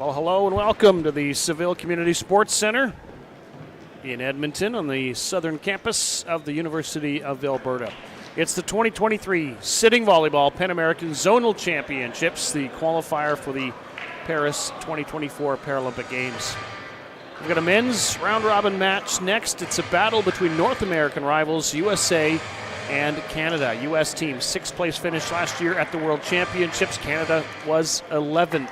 Well, hello and welcome to the Seville Community Sports Center in Edmonton on the southern campus of the University of Alberta. It's the 2023 Sitting Volleyball PanAmerican Zonal Championships, the qualifier for the Paris 2024 Paralympic Games. We've got a men's round-robin match next. It's a battle between North American rivals USA and Canada. U.S. team, sixth-place finish last year at the World Championships. Canada was 11th.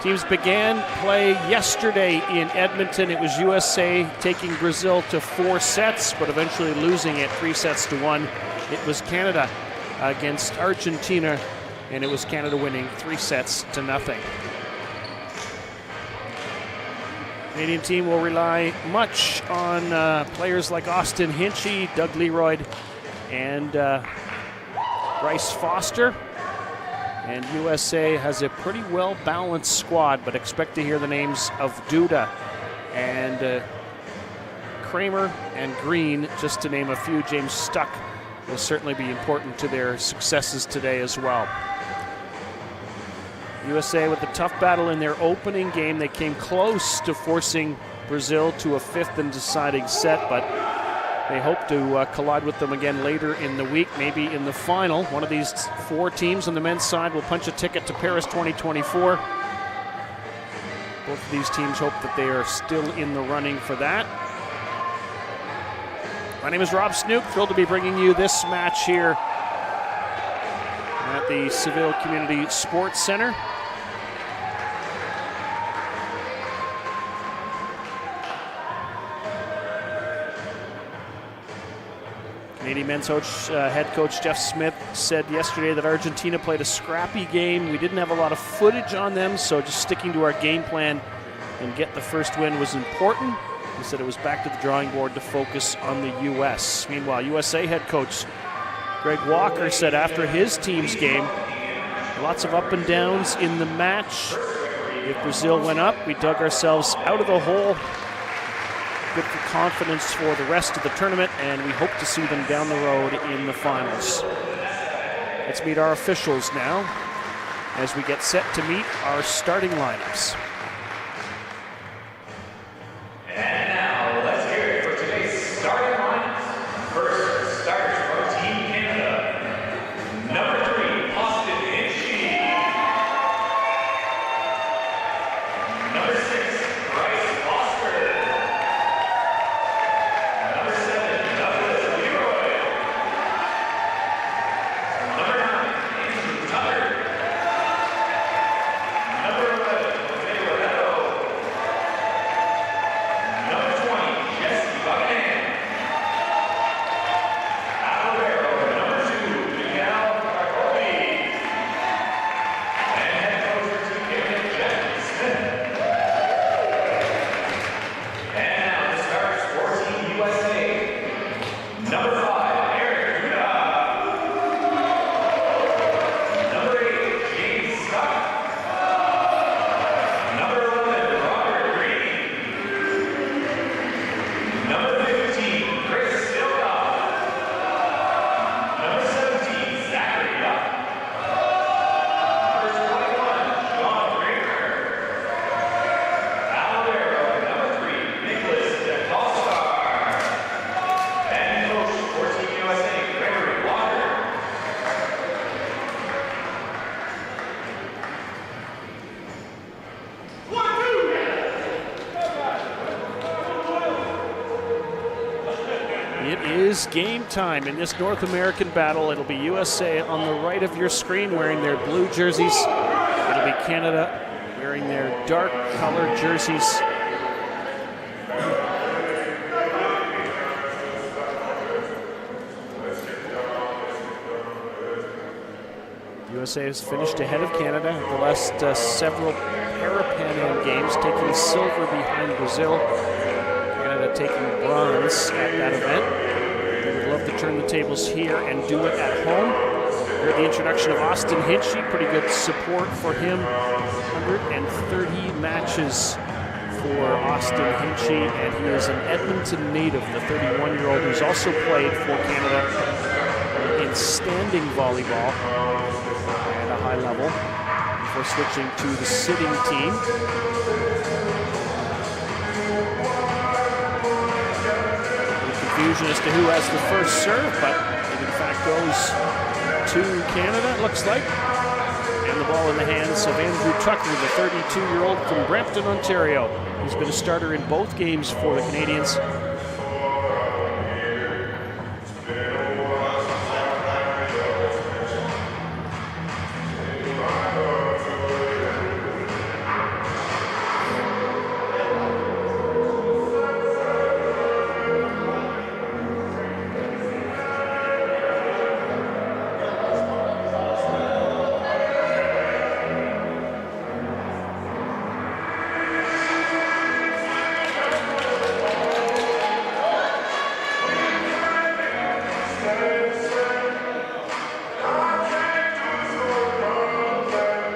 Teams began play yesterday in Edmonton. It was USA taking Brazil to 4 sets, but eventually losing it 3-1. It was Canada against Argentina, and it was Canada winning 3-0. Canadian team will rely much on players like Austin Hinchy, Doug Leroy, and Bryce Foster. And USA has a pretty well-balanced squad, but expect to hear the names of Duda and Kramer and Green, just to name a few. James Stuck will certainly be important to their successes today as well. USA with a tough battle in their opening game. They came close to forcing Brazil to a 5th and deciding set, but they hope to collide with them again later in the week, maybe in the final. One of these 4 teams on the men's side will punch a ticket to Paris 2024. Both of these teams hope that they are still in the running for that. My name is Rob Snook, thrilled to be bringing you this match here at the Seville Community Sports Center. Canadian men's head coach Jeff Smith said yesterday that Argentina played a scrappy game. We didn't have a lot of footage on them, so just sticking to our game plan and get the first win was important. He said it was back to the drawing board to focus on the U.S. Meanwhile, USA head coach Greg Walker said after his team's game, lots of up and downs in the match. If Brazil went up, we dug ourselves out of the hole. Good for confidence for the rest of the tournament, and we hope to see them down the road in the finals. Let's meet our officials now as we get set to meet our starting lineups. And now let's hear it for today's starting lineups. First, starters from Team Canada. Number 3, Austin Hinchy. Number 6, Bryce Foster. Number 7, Douglas Leroy. Number 9, Andrew Tucker. Number 11, Jose Loretto. Number 20, Jesse Buckingham. Alvaro, number 2, Miguel ParaVolley. And head coach for Team Canada, Jeff Smith. And now the starters for Team USA. Number 5, Eric Duda. Number 8, James Scott. Number 11, Robert Green. Number 15, Chris Silva. Number 17, Zachary Duck. Number 21, John Kramer. Alvaro, number 3, Nicholas DeCostar. And coach for Team USA, Gregory Walker. It is game time in this North American battle. It'll be USA on the right of your screen wearing their blue jerseys. It'll be Canada wearing their dark colored jerseys. USA has finished ahead of Canada at the last several Para-Pan games, taking silver behind Brazil. Canada taking bronze at that event. They would love to turn the tables here and do it at home. Heard the introduction of Austin Hinchy, pretty good support for him. 130 matches for Austin Hinchy, and he is an Edmonton native, the 31-year-old who's also played for Canada in standing volleyball at a high level. before switching to the sitting team. Confusion as to who has the first serve, but it in fact goes to Canada, it looks like. And the ball in the hands of Andrew Tucker, the 32-year-old from Brampton, Ontario. He's been a starter in both games for the Canadians.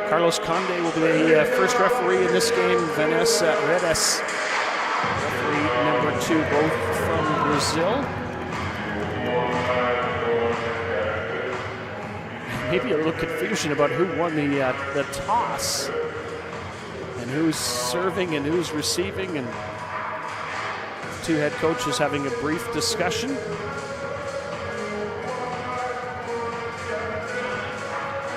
Carlos Conde will be the first referee in this game. Vanessa Redes, referee number 2, both from Brazil. Maybe a little confusion about who won the toss and who's serving and who's receiving, and the two head coaches having a brief discussion.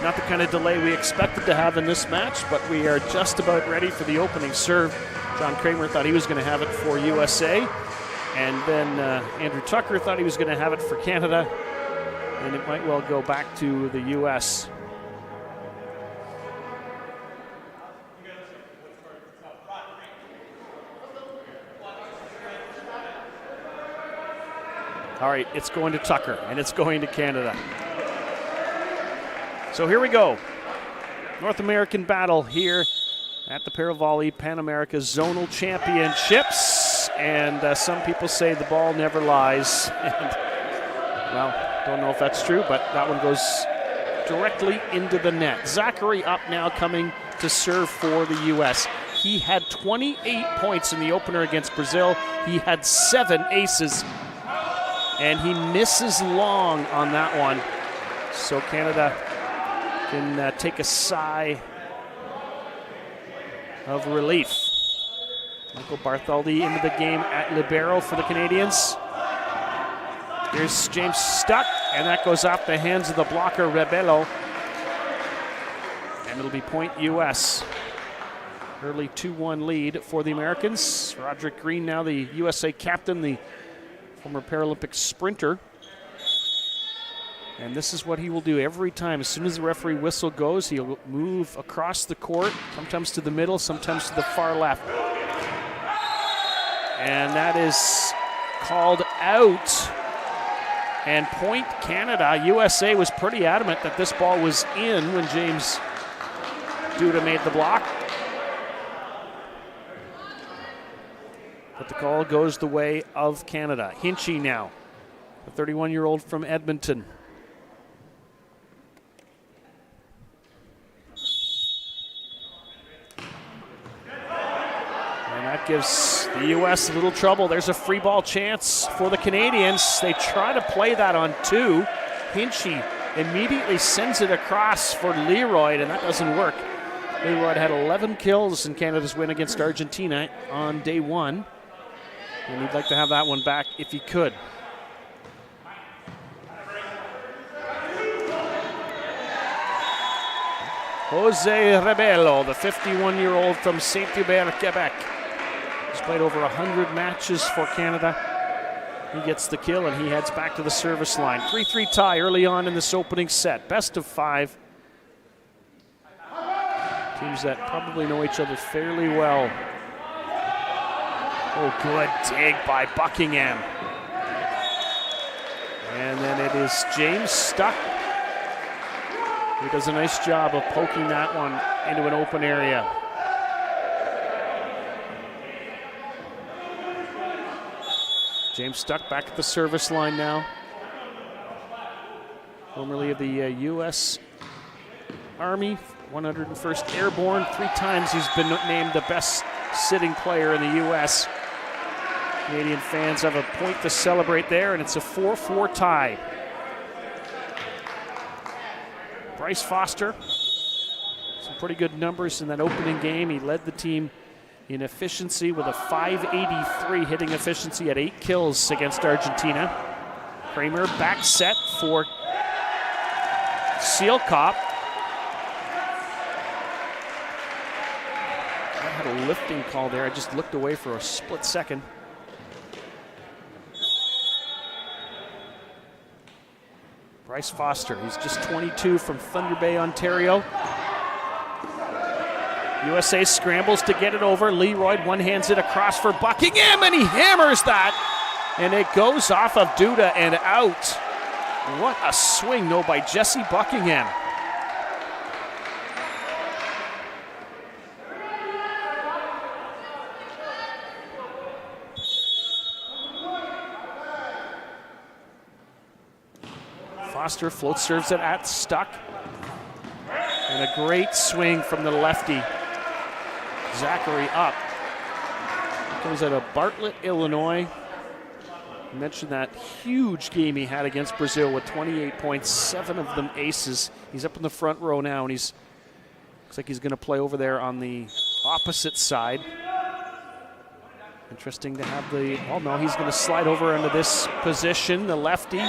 Not the kind of delay we expected to have in this match, but we are just about ready for the opening serve. John Kramer thought he was going to have it for USA, and then Andrew Tucker thought he was going to have it for Canada, and it might well go back to the US. All right, it's going to Tucker, and it's going to Canada. So here we go. North American battle here at the ParaVolley PanAmerica Zonal Championships. And some people say the ball never lies. And, well, don't know if that's true, but that one goes directly into the net. Zachary up now, coming to serve for the U.S. He had 28 points in the opener against Brazil. He had 7 aces, and he misses long on that one. So Canada can take a sigh of relief. Michael Bartholdi into the game at libero for the Canadians. Here's James Stuck, and that goes off the hands of the blocker Rebelo. And it'll be point US. Early 2-1 lead for the Americans. Roderick Green now the USA captain, the former Paralympic sprinter. And this is what he will do every time. As soon as the referee whistle goes, he'll move across the court, sometimes to the middle, sometimes to the far left. And that is called out. And point Canada. USA was pretty adamant that this ball was in when James Duda made the block. But the call goes the way of Canada. Hinchy now, the 31-year-old from Edmonton. That gives the U.S. a little trouble. There's a free ball chance for the Canadians. They try to play that on 2. Hinchy immediately sends it across for Leroy, and that doesn't work. Leroy had 11 kills in Canada's win against Argentina on day 1, and he'd like to have that one back if he could. Jose Rebelo, the 51-year-old from Saint-Hubert, Quebec. He's played over 100 matches for Canada. He gets the kill, and he heads back to the service line. 3-3 tie early on in this opening set. Best of 5. Teams that probably know each other fairly well. Oh, good dig by Buckingham. And then it is James Stuck, who does a nice job of poking that one into an open area. James Stuck back at the service line now. Formerly of the U.S. Army, 101st Airborne. 3 times he's been named the best sitting player in the U.S. Canadian fans have a point to celebrate there, and it's a 4-4 tie. Bryce Foster, some pretty good numbers in that opening game. He led the team in efficiency with a .583 hitting efficiency at 8 kills against Argentina. Kramer back set for Seelkop. I had a lifting call there. I just looked away for a split second. Bryce Foster, he's just 22 from Thunder Bay, Ontario. USA scrambles to get it over. Leroy one-hands it across for Buckingham, and he hammers that. And it goes off of Duda and out. What a swing, though, by Jesse Buckingham. Foster float serves it at Stuck. And a great swing from the lefty. Zachary up. Comes out of Bartlett, Illinois. I mentioned that huge game he had against Brazil with 28 points, 7 of them aces. He's up in the front row now, and looks like he's going to play over there on the opposite side. Interesting to have oh no, he's going to slide over into this position, the lefty,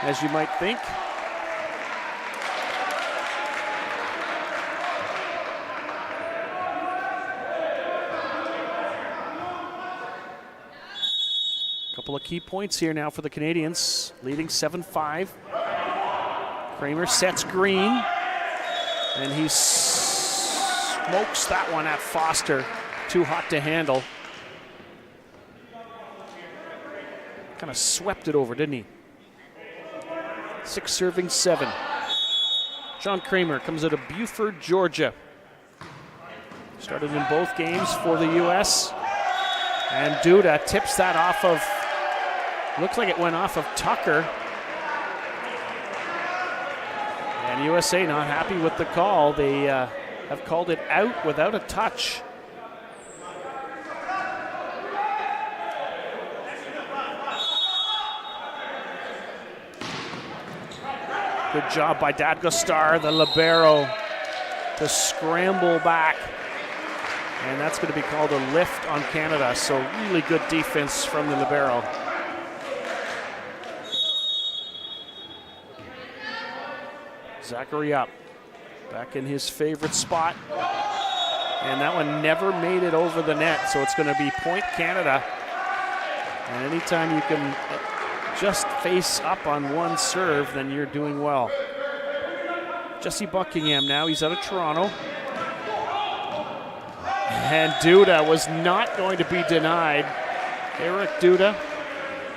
as you might think. Couple of key points here now for the Canadians, leading 7-5. Kramer sets Green, and he smokes that one at Foster. Too hot to handle. Kind of swept it over, didn't he? 6 serving 7. John Kramer comes out of Buford, Georgia. Started in both games for the U.S. And Duda tips that off of, looks like it went off of Tucker. And USA not happy with the call. They have called it out without a touch. Good job by Dadgostar, the libero, to scramble back. And that's going to be called a lift on Canada. So really good defense from the libero. Zachary up, back in his favorite spot. And that one never made it over the net. So it's going to be point Canada. And anytime you can just face up on one serve, then you're doing well. Jesse Buckingham now, he's out of Toronto. And Duda was not going to be denied. Eric Duda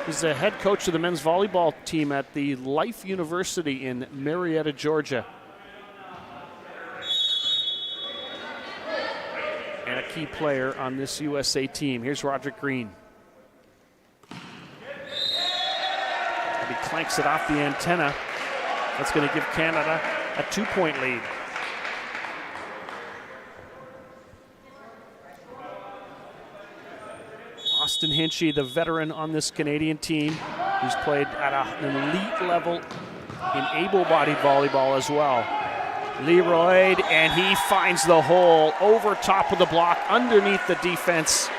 is the head coach of the men's volleyball team at the Life University in Marietta, Georgia. And a key player on this USA team. Here's Roderick Green. He clanks it off the antenna. That's going to give Canada a 2-point lead. Austin Hinchy, the veteran on this Canadian team, who's played at an elite level in able-bodied volleyball as well. Leroy, and he finds the hole over top of the block, underneath the defense.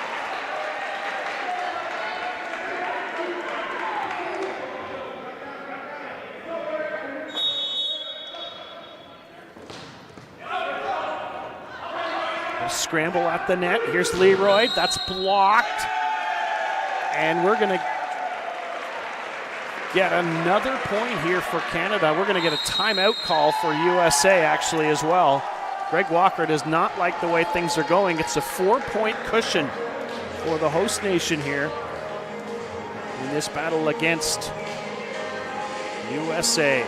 Scramble at the net. Here's Leroy. That's blocked. And we're going to get another point here for Canada. We're going to get a timeout call for USA actually as well. Greg Walker does not like the way things are going. It's a 4-point cushion for the host nation here in this battle against USA.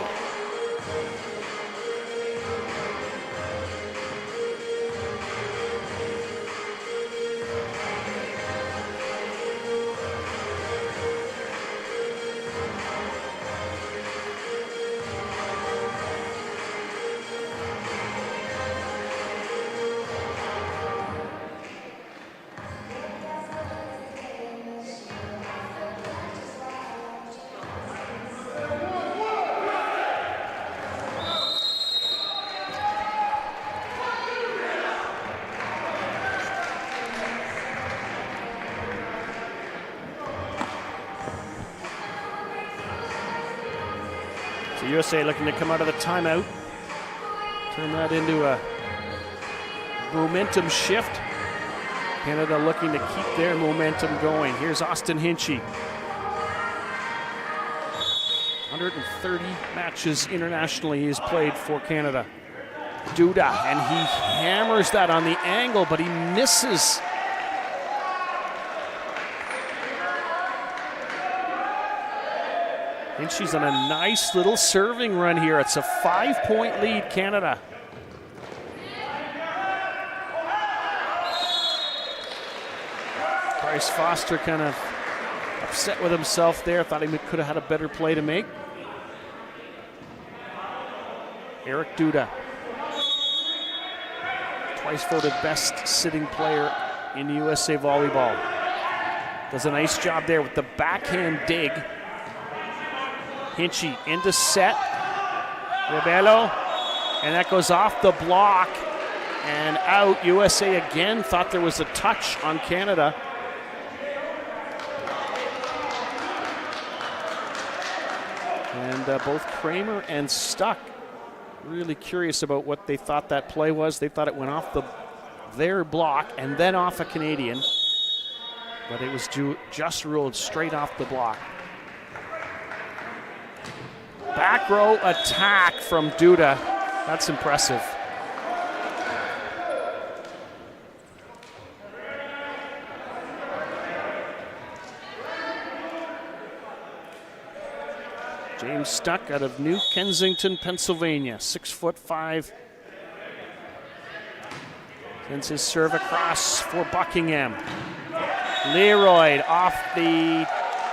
So USA looking to come out of the timeout. Turn that into a momentum shift. Canada looking to keep their momentum going. Here's Austin Hinchy. 130 matches internationally he's played for Canada. Duda, and he hammers that on the angle, but he misses. Hinchy's on a nice little serving run here. It's a 5-point lead, Canada. Bryce Foster kind of upset with himself there. Thought he could have had a better play to make. Eric Duda, twice voted best sitting player in USA Volleyball. Does a nice job there with the backhand dig. Hinchy into set. Rebello, and that goes off the block and out. USA again thought there was a touch on Canada. And both Kramer and Stuck really curious about what they thought that play was. They thought it went off their block and then off a Canadian, but it was just ruled straight off the block. Back row attack from Duda. That's impressive. James Stuck out of New Kensington, Pennsylvania, 6'5". Sends his serve across for Buckingham. Leroy off the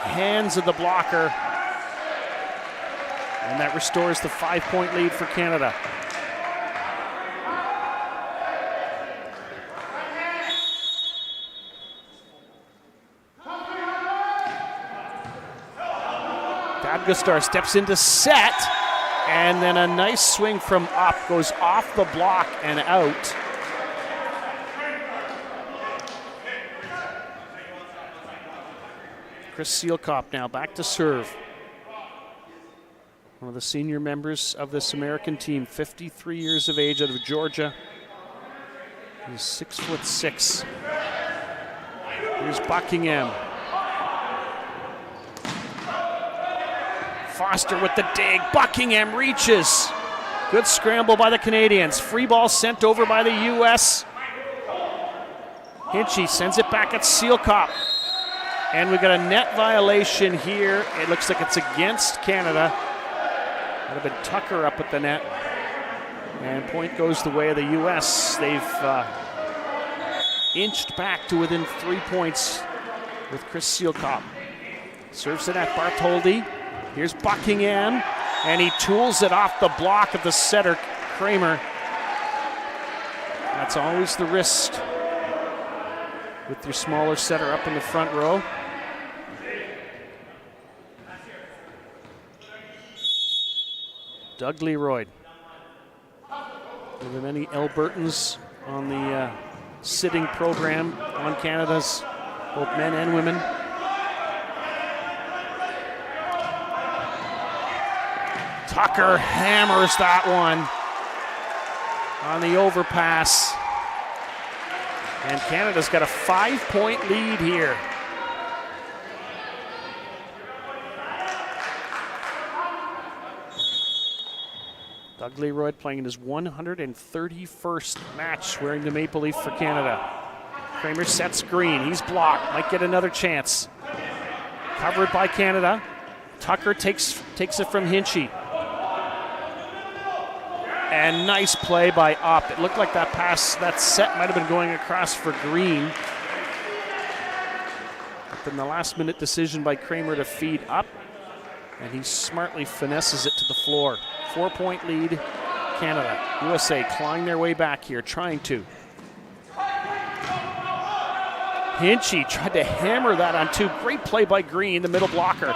hands of the blocker. And that restores the 5-point lead for Canada. Dadgostar steps into set, and then a nice swing from up goes off the block and out. Chris Sealkop now back to serve. One of the senior members of this American team, 53 years of age, out of Georgia. He's 6'6". Here's Buckingham. Foster with the dig. Buckingham reaches. Good scramble by the Canadians. Free ball sent over by the U.S. Hinchy sends it back at Sealkop. And we got a net violation here. It looks like it's against Canada. Would have been Tucker up at the net. And point goes the way of the U.S. They've inched back to within 3 points with Chris Sealkop. Serves it at Bartholdi. Here's Buckingham, and he tools it off the block of the setter, Kramer. That's always the risk with your smaller setter up in the front row. Doug Leroy. One of the many Albertans on the sitting program on Canada's both men and women. Tucker hammers that one on the overpass. And Canada's got a 5-point lead here. Doug Leroy playing in his 131st match wearing the maple leaf for Canada. Kramer sets green. He's blocked. Might get another chance. Covered by Canada. Tucker takes it from Hinchy. And nice play by Up. It looked like that pass, that set might have been going across for Green. But then the last minute decision by Kramer to feed Up. And he smartly finesses it to the floor. 4-point lead, Canada. USA clawing their way back here, trying to. Hinchy tried to hammer that on two. Great play by Green, the middle blocker.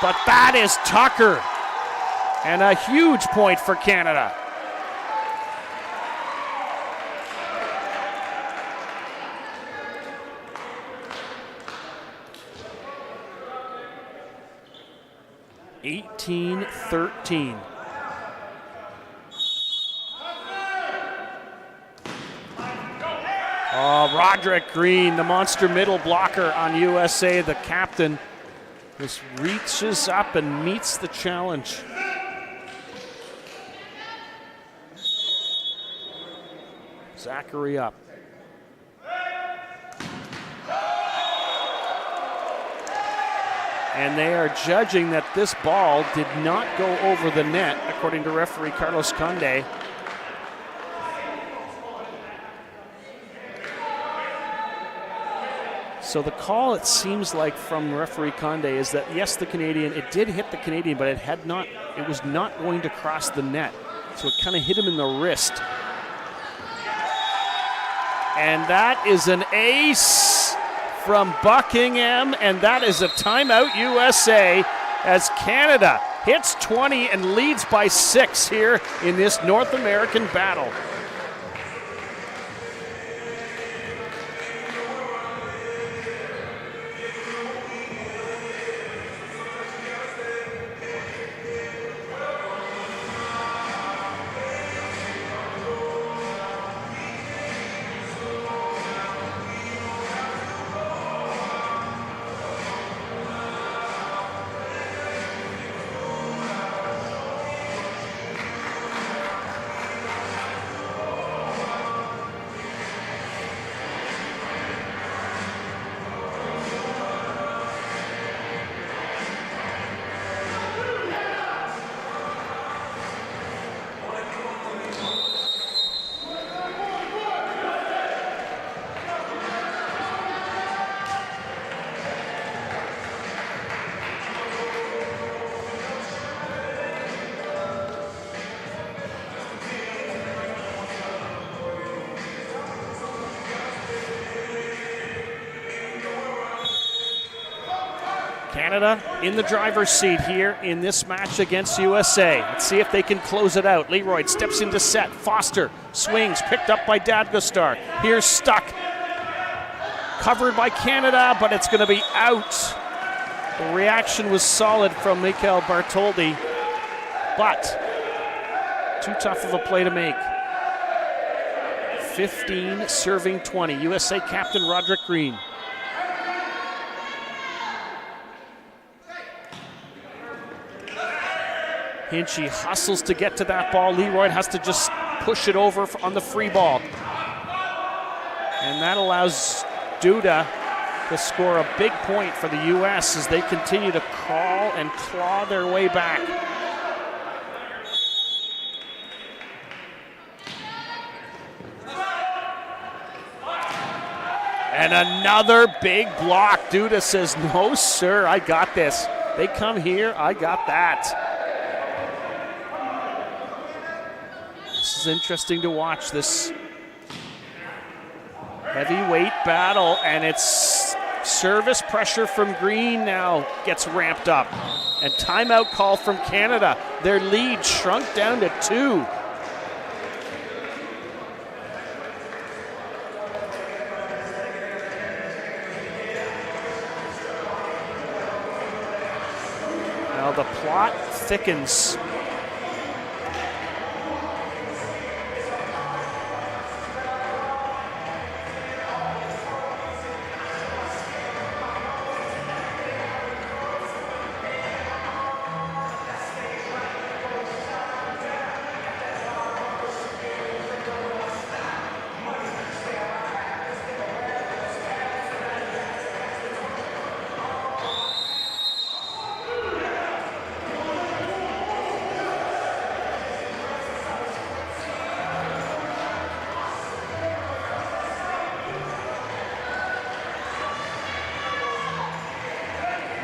But that is Tucker. And a huge point for Canada. 18-13. Oh, Roderick Green, the monster middle blocker on USA, the captain, just reaches up and meets the challenge. Zachary up. And they are judging that this ball did not go over the net, according to referee Carlos Conde. So the call, it seems like, from referee Conde is that yes, the Canadian, it did hit the Canadian, but it was not going to cross the net. So it kind of hit him in the wrist. And that is an ace from Buckingham, and that is a timeout USA as Canada hits 20 and leads by 6 here in this North American battle. Canada in the driver's seat here in this match against USA. Let's see if they can close it out. Leroy steps into set. Foster swings, picked up by Dadgostar. Here's Stuck. Covered by Canada, but it's going to be out. The reaction was solid from Mikhail Bartholdi, but too tough of a play to make. 15 serving 20. USA captain Roderick Green. Hinchy hustles to get to that ball. Leroy has to just push it over on the free ball. And that allows Duda to score a big point for the U.S. as they continue to crawl and claw their way back. And another big block. Duda says, no, sir, I got this. They come here, I got that. This is interesting to watch, this heavyweight battle, and it's service pressure from Green now gets ramped up. And timeout call from Canada. Their lead shrunk down to 2. Now the plot thickens.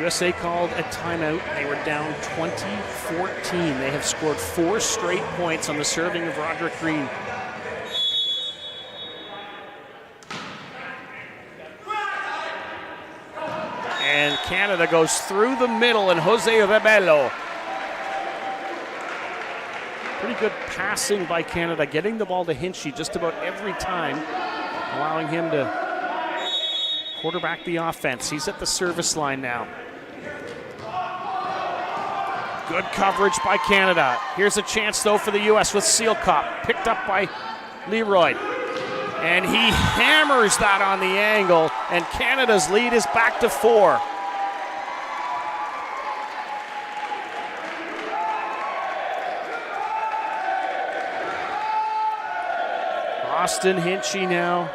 USA called a timeout. They were down 20-14. They have scored 4 straight points on the serving of Roderick Green. And Canada goes through the middle, and Jose Rebelo. Pretty good passing by Canada, getting the ball to Hinchy just about every time, allowing him to quarterback the offense. He's at the service line now. Good coverage by Canada. Here's a chance, though, for the U.S. with Sealkop. Picked up by Leroy. And he hammers that on the angle, and Canada's lead is back to 4. Austin Hinchy now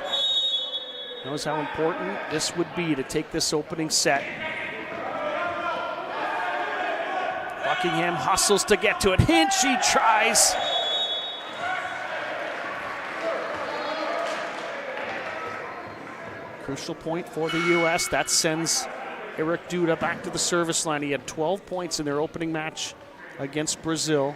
knows how important this would be to take this opening set. Buckingham hustles to get to it. Hinchy tries. Crucial point for the U.S. That sends Eric Duda back to the service line. He had 12 points in their opening match against Brazil.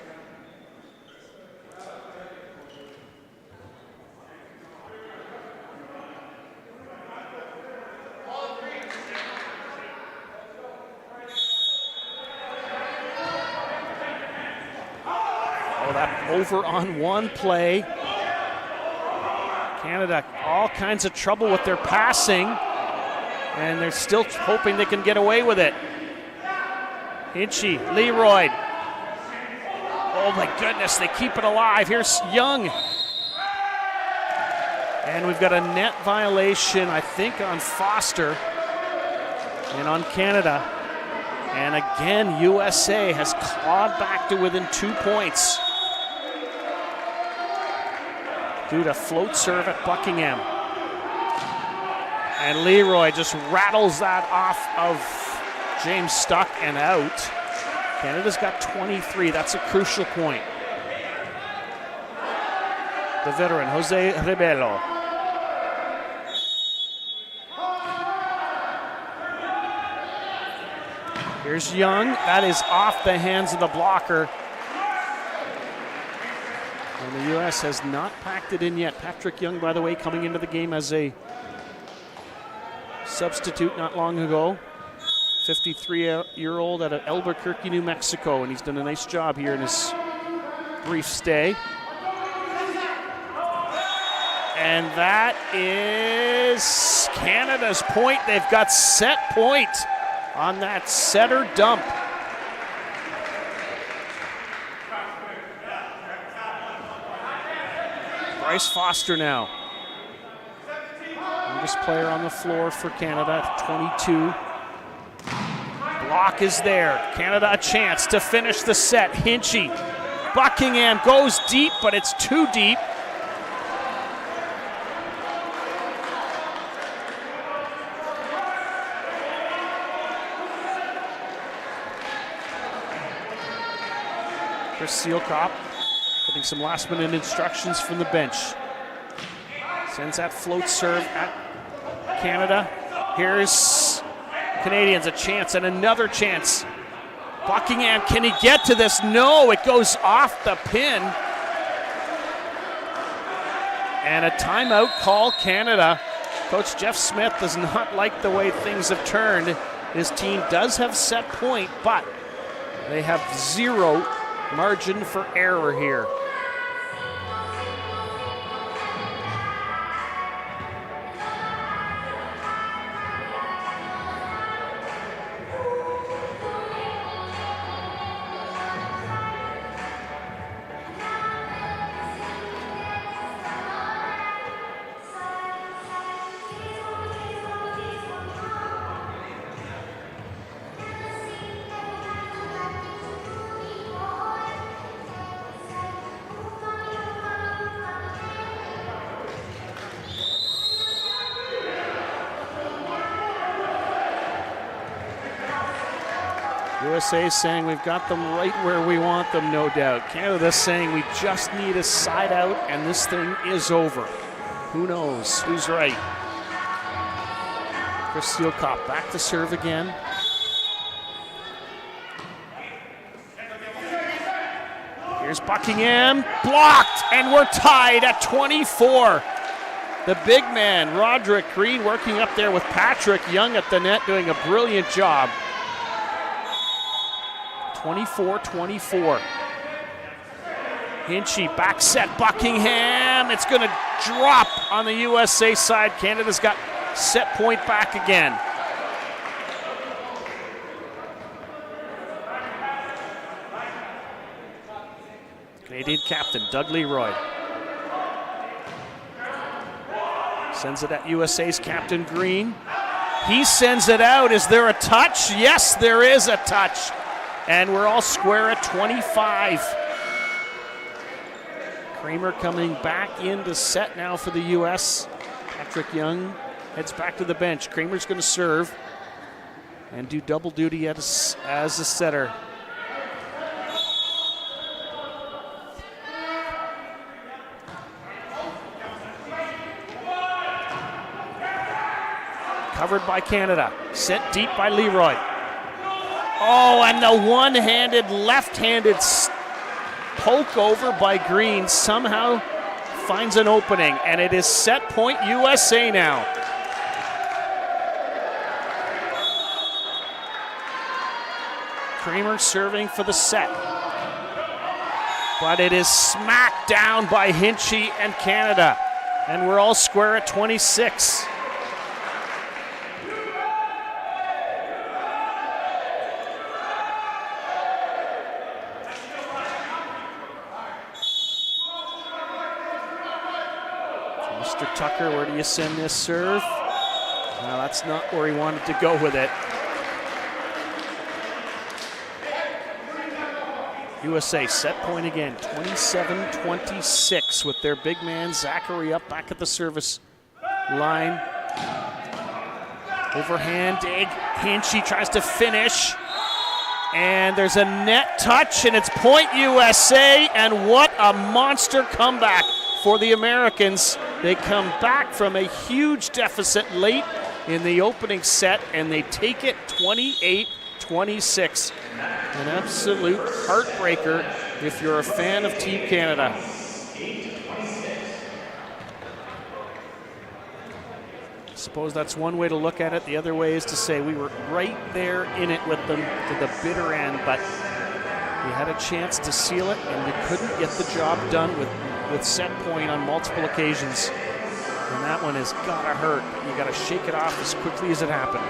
Oh, that over on one play. Canada, all kinds of trouble with their passing, and they're still hoping they can get away with it. Hinchy, Leroy. Oh my goodness, they keep it alive. Here's Young. And we've got a net violation, I think, on Foster and on Canada. And again, USA has clawed back to within 2 points. Due to float serve at Buckingham. And Leroy just rattles that off of James Stuck and out. Canada's got 23. That's a crucial point. The veteran, Jose Rebelo. Here's Young. That is off the hands of the blocker. And the U.S. has not packed it in yet. Patrick Young, by the way, coming into the game as a substitute not long ago. 53-year-old out of Albuquerque, New Mexico, and he's done a nice job here in his brief stay. And that is Canada's point. They've got set point on that setter dump. Bryce Foster now. Youngest player on the floor for Canada at 22. Block is there. Canada a chance to finish the set. Hinchy. Buckingham goes deep, but it's too deep. Chris Sealkop getting some last-minute instructions from the bench. Sends that float serve at Canada. Here's Canadians a chance and another chance. Buckingham, can he get to this? No, it goes off the pin. And a timeout call, Canada. Coach Jeff Smith does not like the way things have turned. His team does have set point, but they have zero margin for error here. USA saying we've got them right where we want them, no doubt. Canada saying we just need a side out and this thing is over. Who knows? Who's right? Chris Sealkop back to serve again. Here's Buckingham, blocked, and we're tied at 24. The big man, Roderick Green, working up there with Patrick Young at the net, doing a brilliant job. 24-24. Hinchy, back set, Buckingham. It's going to drop on the USA side. Canada's got set point back again. captain, Doug Leroy. Sends it at USA's captain, Green. He sends it out. Is there a touch? Yes, there is a touch. And we're all square at 25. Kramer coming back into set now for the U.S. Patrick Young heads back to the bench. Kramer's going to serve and do double duty as a setter. Covered by Canada. Sent deep by Leroy. Oh, and the one-handed, left-handed poke over by Green somehow finds an opening, and it is set point USA now. Kramer serving for the set. But it is smacked down by Hinchy and Canada, and we're all square at 26. Mr. Tucker, where do you send this serve? Well, that's not where he wanted to go with it. USA set point again, 27-26 with their big man Zachary up back at the service line. Overhand dig, Hinchy tries to finish. And there's a net touch, and it's point USA, and what a monster comeback for the Americans. They come back from a huge deficit late in the opening set, and they take it 28-26. An absolute heartbreaker if you're a fan of Team Canada. I suppose that's one way to look at it. The other way is to say we were right there in it with them to the bitter end, but we had a chance to seal it, and we couldn't get the job done with set point on multiple occasions. And that one has got to hurt. You got to shake it off as quickly as it happened.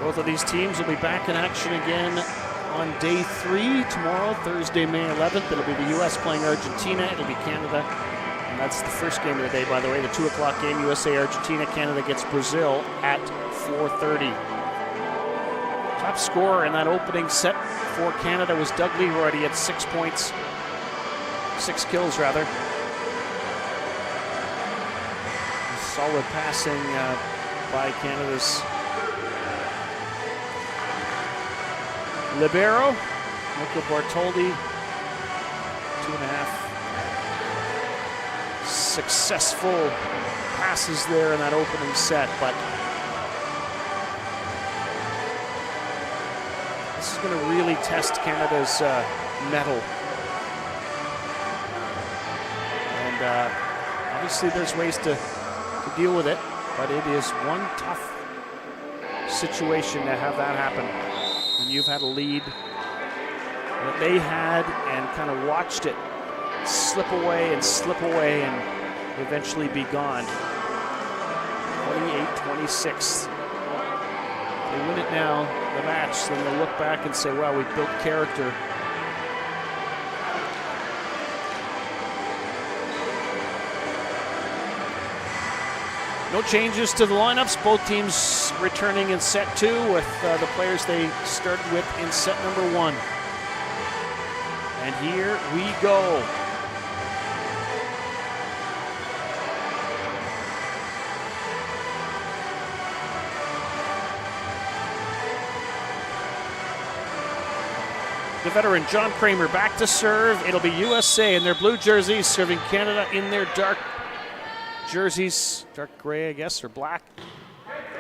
Both of these teams will be back in action again on day 3 tomorrow, Thursday, May 11th. It'll be the U.S. playing Argentina. It'll be Canada. And that's the first game of the day, by the way, the 2 o'clock game, USA-Argentina. Canada gets Brazil at 4:30. Top scorer in that opening set for Canada was Doug Leroy. He had 6 points, 6 kills rather. Solid passing by Canada's libero, Michael Bartoldi, 2.5 successful passes there in that opening set, but this is going to really test Canada's mettle. And obviously there's ways to deal with it, but it is one tough situation to have that happen. When you've had a lead that they had and kind of watched it slip away and eventually be gone. 28-26. They win it now, the match, then they'll look back and say, wow, we built character. No changes to the lineups. Both teams returning in set 2 with the players they started with in set number 1. And here we go. The veteran John Kramer back to serve. It'll be USA in their blue jerseys serving Canada in their dark jerseys. Dark gray, I guess, or black,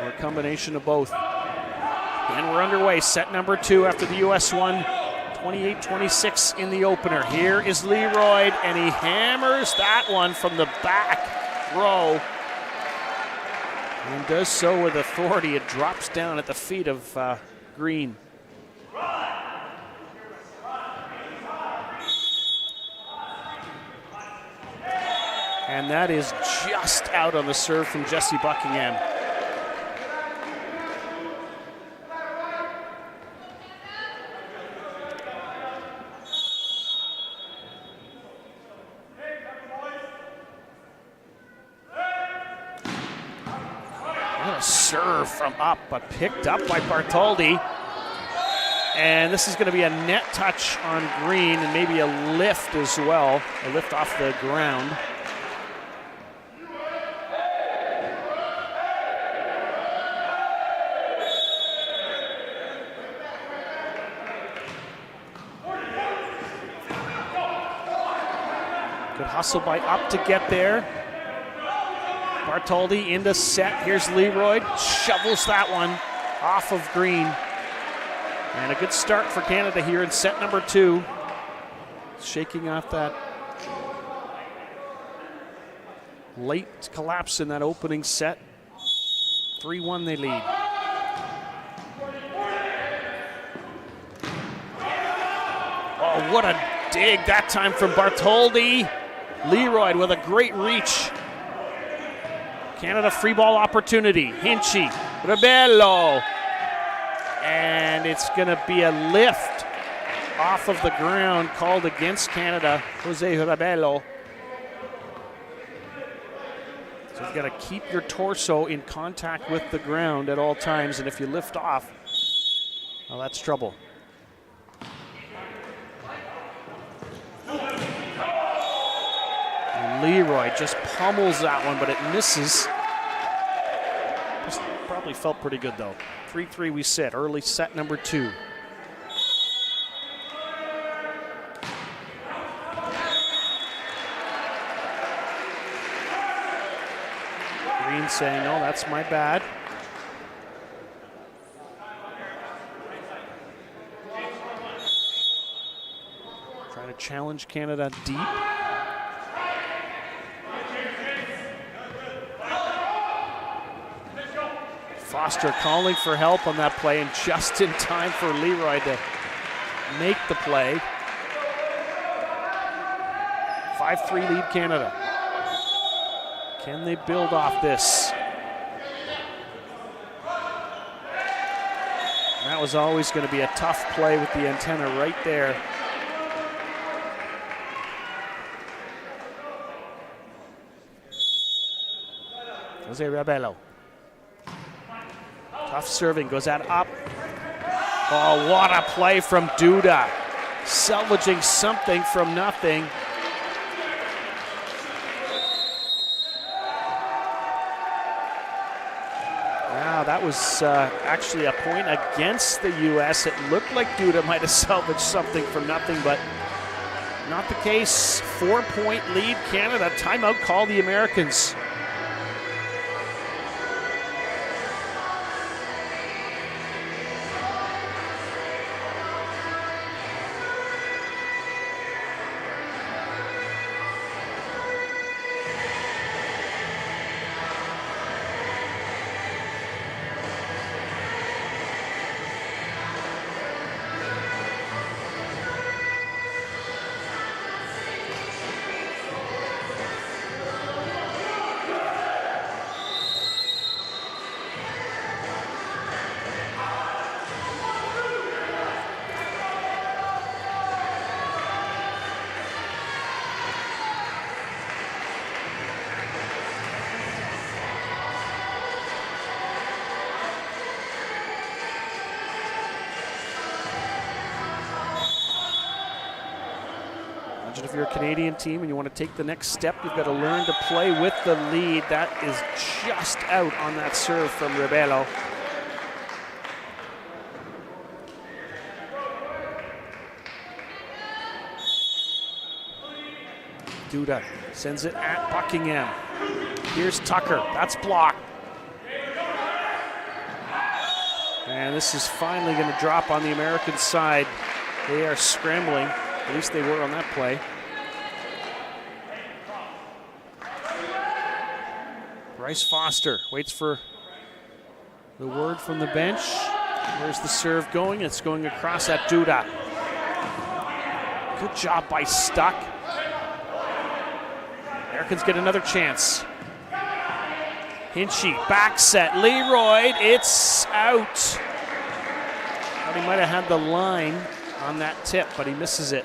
or a combination of both. And we're underway. Set number 2 after the US won 28-26 in the opener. Here is Leroy, and he hammers that one from the back row. And does so with authority. It drops down at the feet of Green. And that is just out on the serve from Jesse Buckingham. What a serve from up, but picked up by Bartoldi. And this is going to be a net touch on Green and maybe a lift as well, a lift off the ground. Good hustle by Up to get there. Bartoldi into set. Here's Leroy. Shovels that one off of Green. And a good start for Canada here in set number 2. Shaking off that late collapse in that opening set. 3-1 they lead. Oh, what a dig that time from Bartoldi. Leroy with a great reach. Canada free ball opportunity. Hinchy, Rebello. And it's going to be a lift off of the ground called against Canada. Jose Rebello. So you've got to keep your torso in contact with the ground at all times. And if you lift off, well, that's trouble. Leroy just pummels that one, but it misses. Just probably felt pretty good, though. 3-3 we sit, early set number 2. Green saying, no, that's my bad. Trying to challenge Canada deep. Foster calling for help on that play, and just in time for Leroy to make the play. 5-3 lead Canada. Can they build off this? And that was always going to be a tough play with the antenna right there. Jose Rebello. Tough serving, goes that up. Oh, what a play from Duda. Salvaging something from nothing. Wow, that was actually a point against the U.S. It looked like Duda might have salvaged something from nothing, but not the case. 4-point lead Canada. Timeout call the Americans. If you're a Canadian team and you want to take the next step, you've got to learn to play with the lead. That is just out on that serve from Rebello. Duda sends it at Buckingham. Here's Tucker. That's blocked. And this is finally going to drop on the American side. They are scrambling. At least they were on that play. Bryce Foster waits for the word from the bench. Where's the serve going? It's going across at Duda. Good job by Stuck. Americans get another chance. Hinchy, back set, Leroy, it's out. Thought he might have had the line on that tip, but he misses it.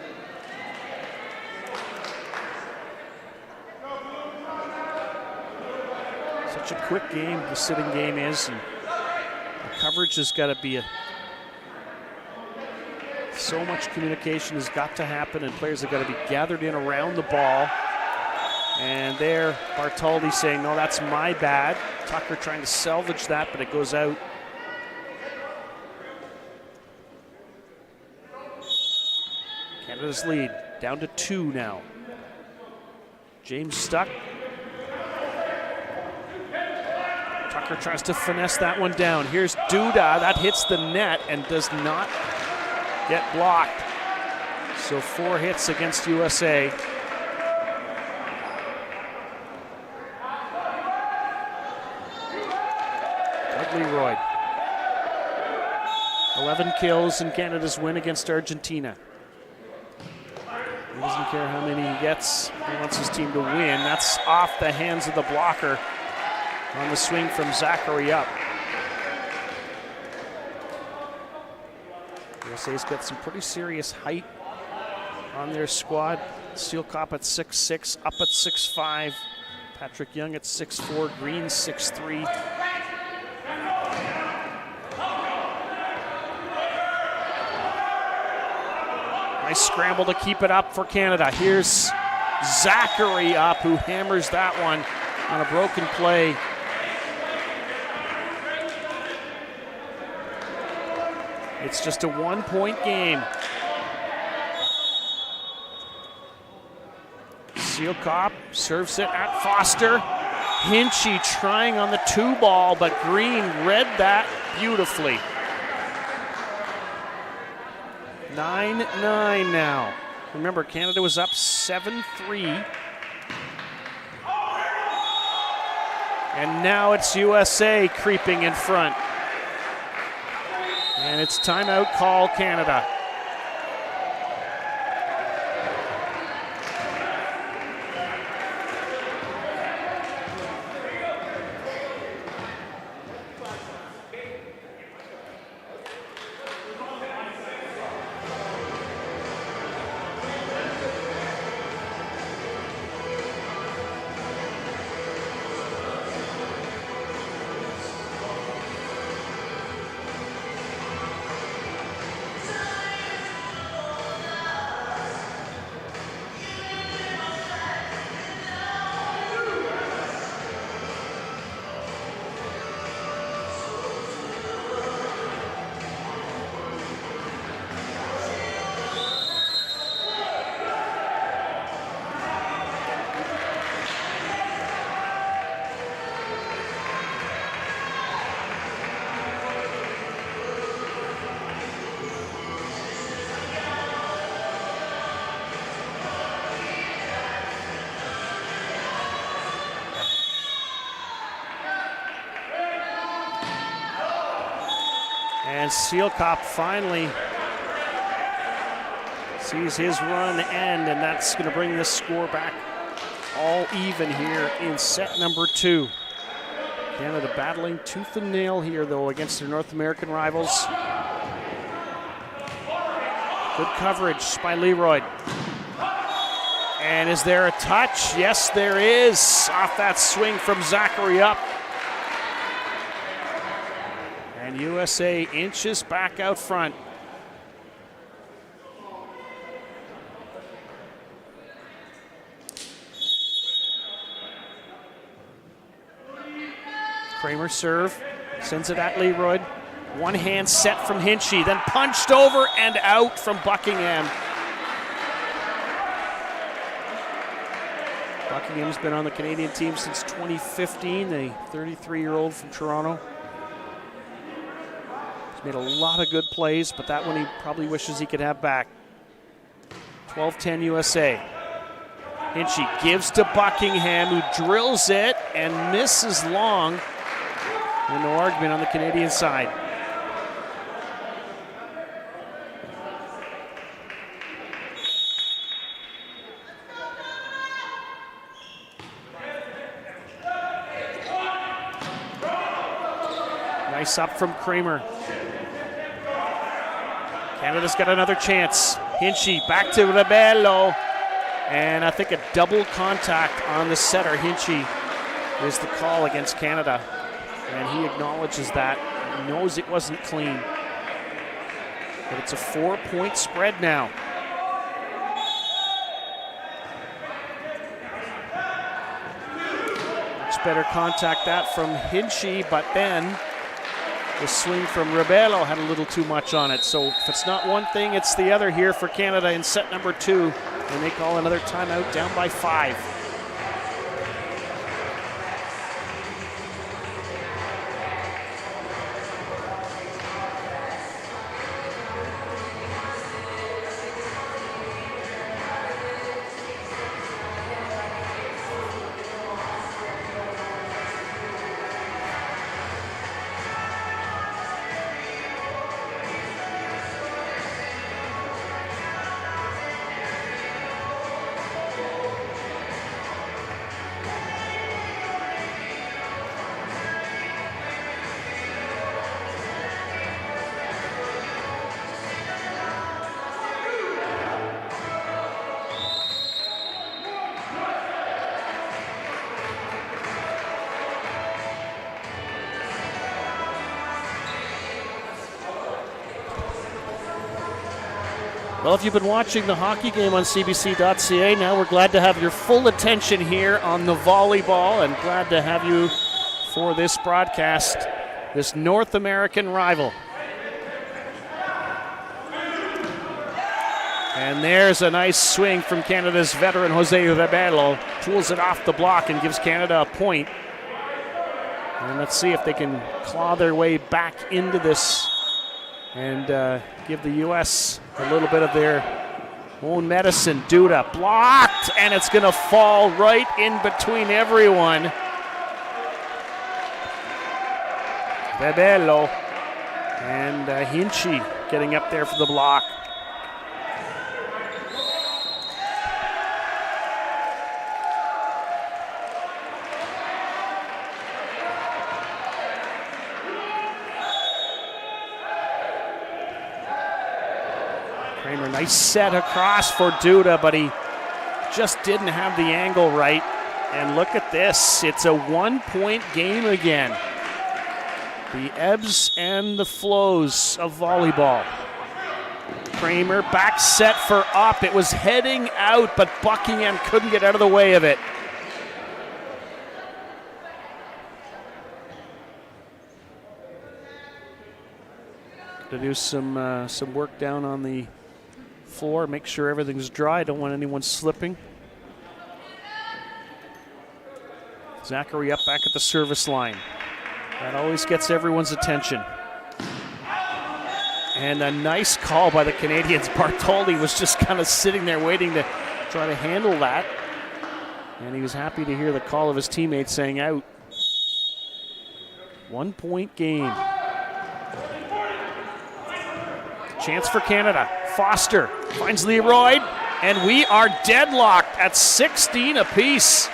Such a quick game, the sitting game is, and the coverage has got to be so much communication has got to happen, and players have got to be gathered in around the ball. And there, Bartoldi saying, no, that's my bad. Tucker trying to salvage that, but it goes out. Canada's lead down to 2 now. James Stuck. Tucker tries to finesse that one down. Here's Duda, that hits the net and does not get blocked. So 4 hits against USA. Leroy. 11 kills in Canada's win against Argentina. He doesn't care how many he gets. He wants his team to win. That's off the hands of the blocker on the swing from Zachary up. USA's got some pretty serious height on their squad. Sealkop at 6'6", up at 6'5". Patrick Young at 6'4", Green 6'3". Nice scramble to keep it up for Canada. Here's Zachary up, who hammers that one on a broken play. It's just a 1-point game. Sealkop serves it at Foster. Hinchy trying on the 2 ball, but Green read that beautifully. 9-9 now. Remember, Canada was up 7-3. And now it's USA creeping in front. And it's timeout call, Canada. And Sealkop finally sees his run end, and that's going to bring this score back all even here in set number 2. Canada battling tooth and nail here, though, against their North American rivals. Good coverage by Leroy. And is there a touch? Yes, there is. Off that swing from Zachary up. And USA inches back out front. Kramer serve, sends it at Leroy. One hand set from Hinchy, then punched over and out from Buckingham. Buckingham's been on the Canadian team since 2015, a 33-year-old from Toronto. He's made a lot of good plays, but that one he probably wishes he could have back. 12-10 USA. Hinchy gives to Buckingham, who drills it and misses long. And no argument on the Canadian side. Nice up from Kramer. Canada's got another chance. Hinchy back to Rebello. And I think a double contact on the setter. Hinchy is the call against Canada. And he acknowledges that. He knows it wasn't clean. But it's a 4-point spread now. Much better contact that from Hinchy, but then the swing from Rebello had a little too much on it. So if it's not one thing, it's the other here for Canada in set number 2. And they call another timeout, down by 5. Well, if you've been watching the hockey game on CBC.ca, now we're glad to have your full attention here on the volleyball, and glad to have you for this broadcast, this North American rival. And there's a nice swing from Canada's veteran Jose Rebello. Tools it off the block and gives Canada a point. And let's see if they can claw their way back into this and give the U.S. a little bit of their own medicine. Duda blocked, and it's going to fall right in between everyone. Rebello and Hinchy getting up there for the block. Kramer, nice set across for Duda, but he just didn't have the angle right. And look at this, it's a 1-point game again. The ebbs and the flows of volleyball. Kramer back set for up. It was heading out, but Buckingham couldn't get out of the way of it. To do some work down on the floor, make sure everything's dry. Don't want anyone slipping. Zachary up back at the service line. That always gets everyone's attention. And a nice call by the Canadians. Bartholdi was just kind of sitting there waiting to try to handle that. And he was happy to hear the call of his teammates saying out. 1-point game. Chance for Canada. Foster finds Leroy, and we are deadlocked at 16 apiece.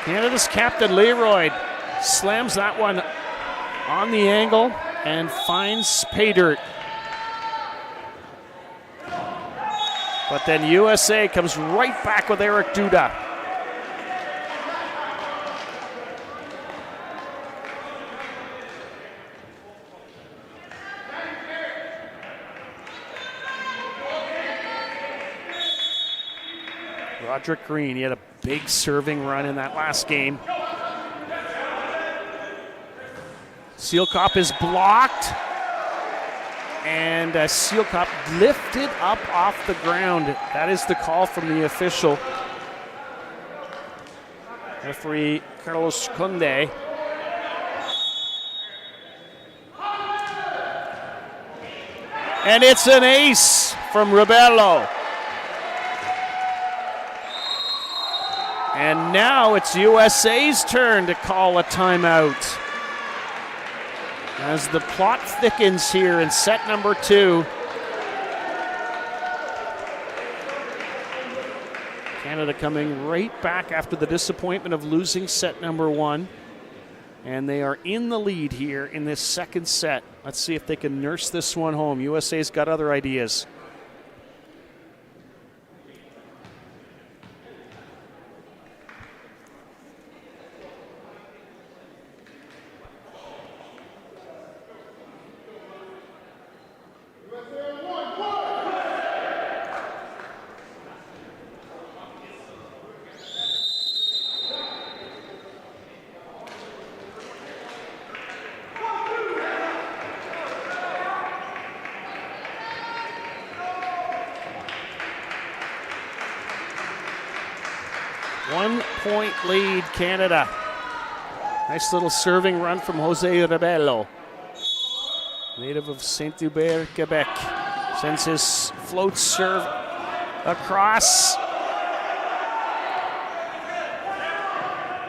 Canada's captain Leroy slams that one on the angle and finds pay dirt. But then USA comes right back with Eric Duda. Roderick Green, he had a big serving run in that last game. Sealkop is blocked, and Sealkop lifted up off the ground. That is the call from the official. Referee Carlos Conde. And it's an ace from Rebello. And now it's USA's turn to call a timeout. As the plot thickens here in set number 2. Canada coming right back after the disappointment of losing set number 1. And they are in the lead here in this second set. Let's see if they can nurse this one home. USA's got other ideas. One-point lead, Canada. Nice little serving run from Jose Rebello. Native of Saint-Hubert, Quebec. Sends his float serve across.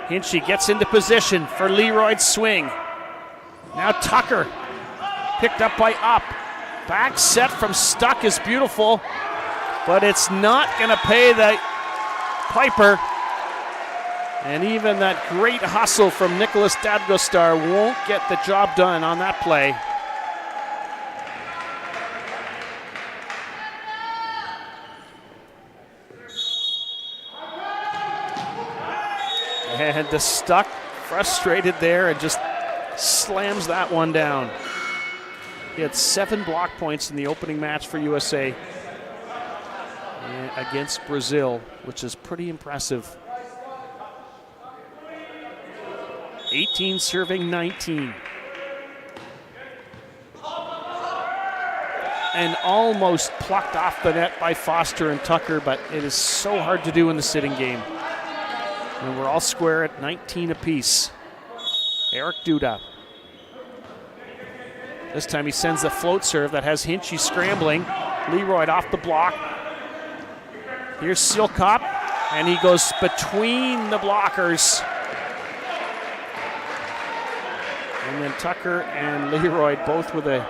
Hinchy gets into position for Leroy's swing. Now Tucker, picked up by Up. Back set from Stuck is beautiful, but it's not going to pay the piper. And even that great hustle from Nicholas Dadgostar won't get the job done on that play. And the Stuck frustrated there and just slams that one down. He had 7 block points in the opening match for USA against Brazil, which is pretty impressive. 18 serving 19. And almost plucked off the net by Foster and Tucker, but it is so hard to do in the sitting game. And we're all square at 19 apiece. Eric Duda. This time he sends the float serve that has Hinchy scrambling. Leroy off the block. Here's Silkop, and he goes between the blockers. And then Tucker and Leroy both with a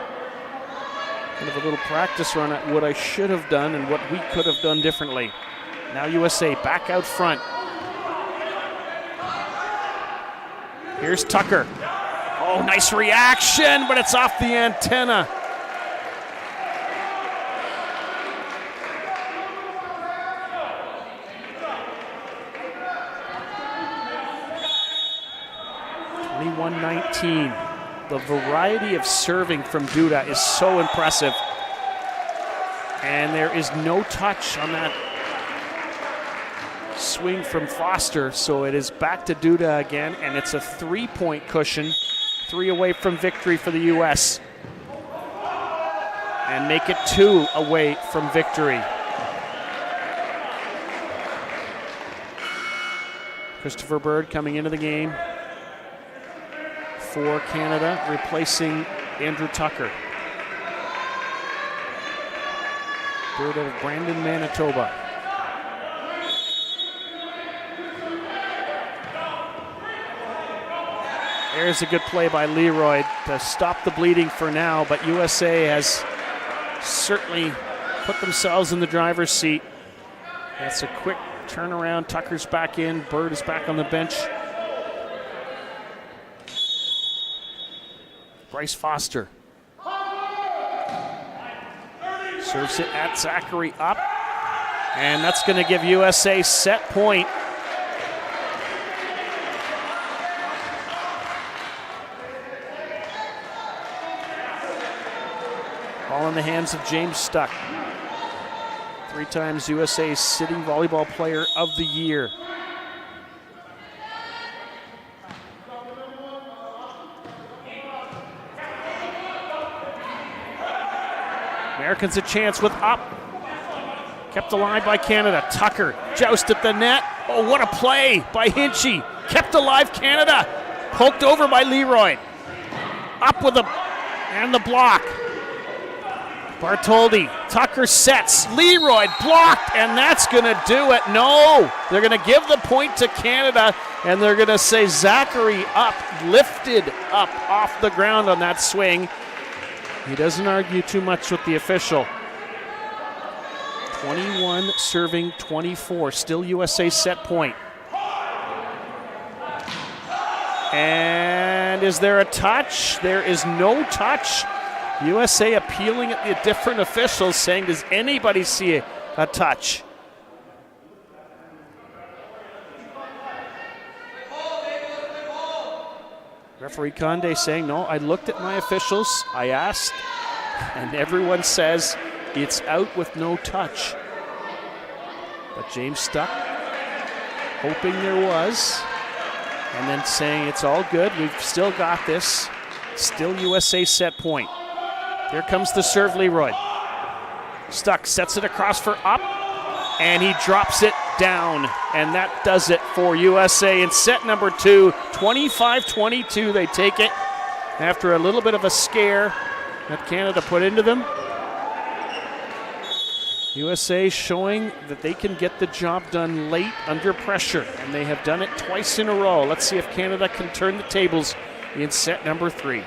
kind of a little practice run at what I should have done and what we could have done differently. Now USA back out front. Here's Tucker. Oh, nice reaction, but it's off the antenna. (21-19). The variety of serving from Duda is so impressive. And there is no touch on that swing from Foster, so it is back to Duda again, and it's a 3-point cushion, 3 away from victory for the U.S. And make it 2 away from victory. Christopher Bird coming into the game for Canada, replacing Andrew Tucker. Bird out of Brandon, Manitoba. There's a good play by Leroy to stop the bleeding for now, but USA has certainly put themselves in the driver's seat. That's a quick turnaround. Tucker's back in. Bird is back on the bench. Bryce Foster serves it at Zachary Up, and that's going to give USA set point. Ball in the hands of James Stuck. 3 times USA Sitting Volleyball Player of the Year. Americans a chance with Up. Kept alive by Canada. Tucker joust at the net. Oh, what a play by Hinchy. Kept alive Canada. Poked over by Leroy. Up with and the block. Bartoldi, Tucker sets. Leroy blocked, and that's going to do it. No, they're going to give the point to Canada, and they're going to say Zachary up, lifted up off the ground on that swing. He doesn't argue too much with the official. 21 serving 24, still USA set point. And is there a touch? There is no touch. USA appealing at the different officials, saying, does anybody see a touch? Referee Conde saying, no, I looked at my officials, I asked, and everyone says it's out with no touch. But James stuck, hoping there was, and then saying it's all good, we've still got this. Still USA set point. Here comes the serve, Leroy. Stuck, sets it across for up, and he drops it down. And that does it for USA in set number 2. 25-22, they take it after a little bit of a scare that Canada put into them. USA showing that they can get the job done late under pressure, and they have done it twice in a row. Let's see if Canada can turn the tables in set number 3.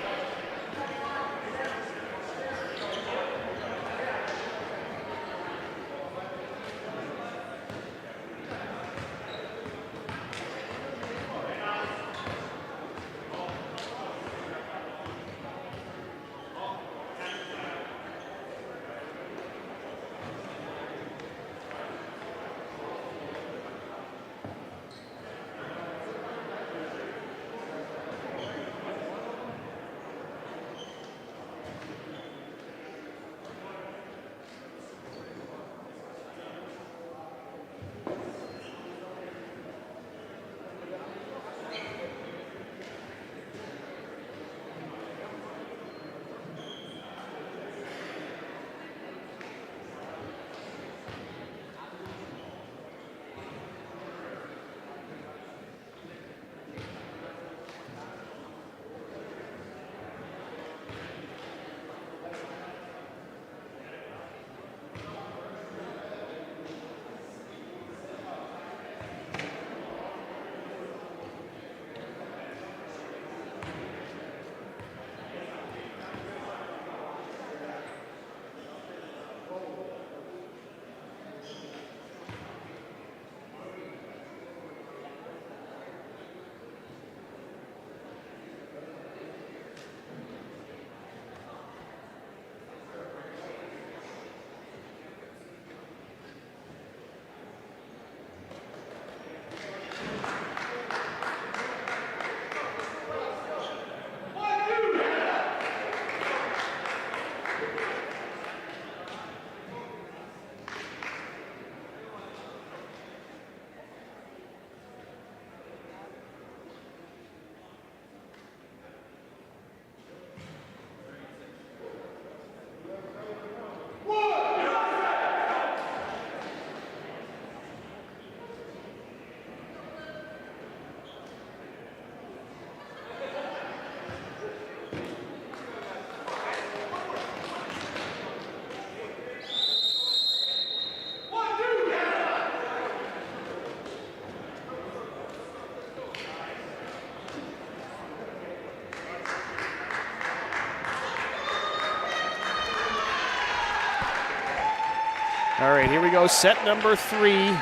All right, here we go. Set number 3.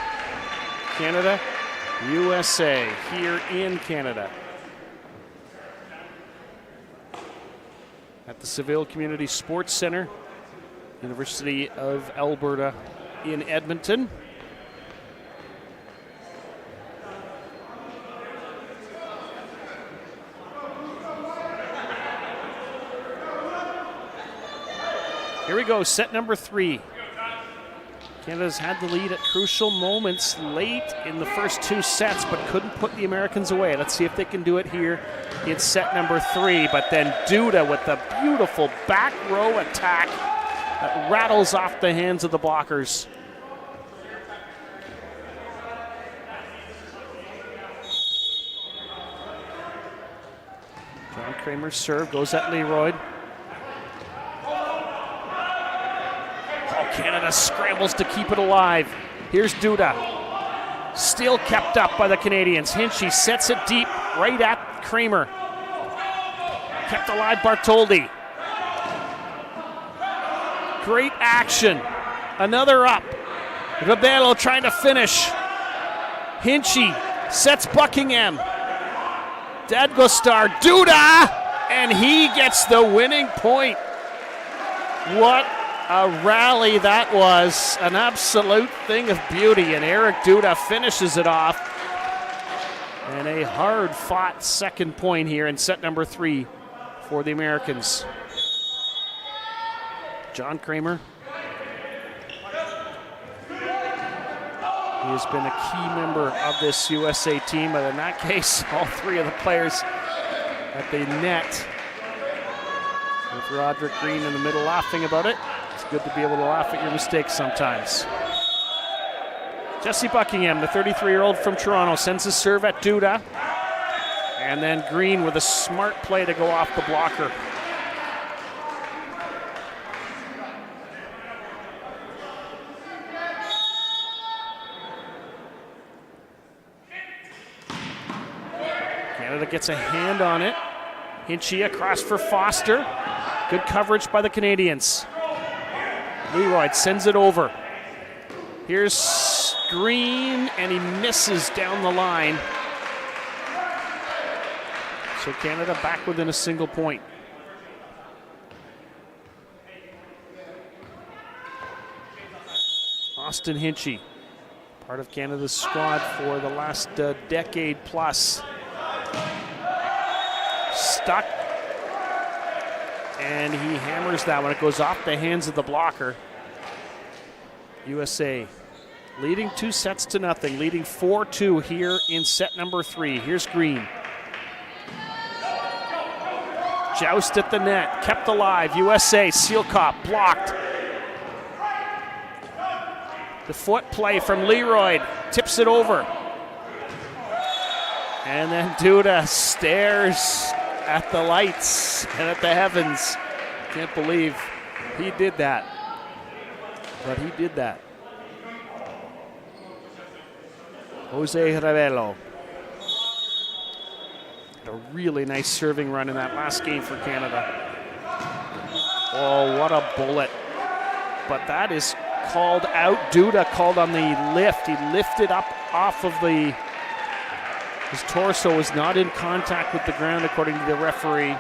Canada, USA, here in Canada. At the Seville Community Sports Center, University of Alberta in Edmonton. Here we go, set number 3. Canada's had the lead at crucial moments late in the first 2 sets, but couldn't put the Americans away. Let's see if they can do it here in set number 3. But then Duda with the beautiful back row attack that rattles off the hands of the blockers. John Kramer's serve goes at Leroy. Canada scrambles to keep it alive. Here's Duda. Still kept up by the Canadians. Hinchy sets it deep right at Kramer. Kept alive Bartoldi. Great action. Another up. Rebelo trying to finish. Hinchy sets Buckingham. Dadgostar. Duda! And he gets the winning point. What a rally that was. An absolute thing of beauty. And Eric Duda finishes it off. And a hard-fought second point here in set number 3 for the Americans. John Kramer. He has been a key member of this USA team, but in that case, all 3 of the players at the net. With Roderick Green in the middle laughing about it. It's good to be able to laugh at your mistakes sometimes. Jesse Buckingham, the 33-year-old from Toronto, sends his serve at Duda. And then Green with a smart play to go off the blocker. Canada gets a hand on it. Hinchy across for Foster. Good coverage by the Canadians. Leroy sends it over. Here's Green, and he misses down the line. So Canada back within a single point. Austin Hinchy, part of Canada's squad for the last decade plus. Stuck. And he hammers that one. It goes off the hands of the blocker. USA leading 2-0, leading 4-2 here in set number 3. Here's Green. Joust at the net, kept alive. USA, Sealcop blocked. The foot play from Leroy, tips it over. And then Duda stares at the lights and at the heavens. Can't believe he did that. But he did that. Jose Rebelo. A really nice serving run in that last game for Canada. Oh, what a bullet. But that is called out. Duda called on the lift. He lifted up off of the... His torso was not in contact with the ground, according to the referee.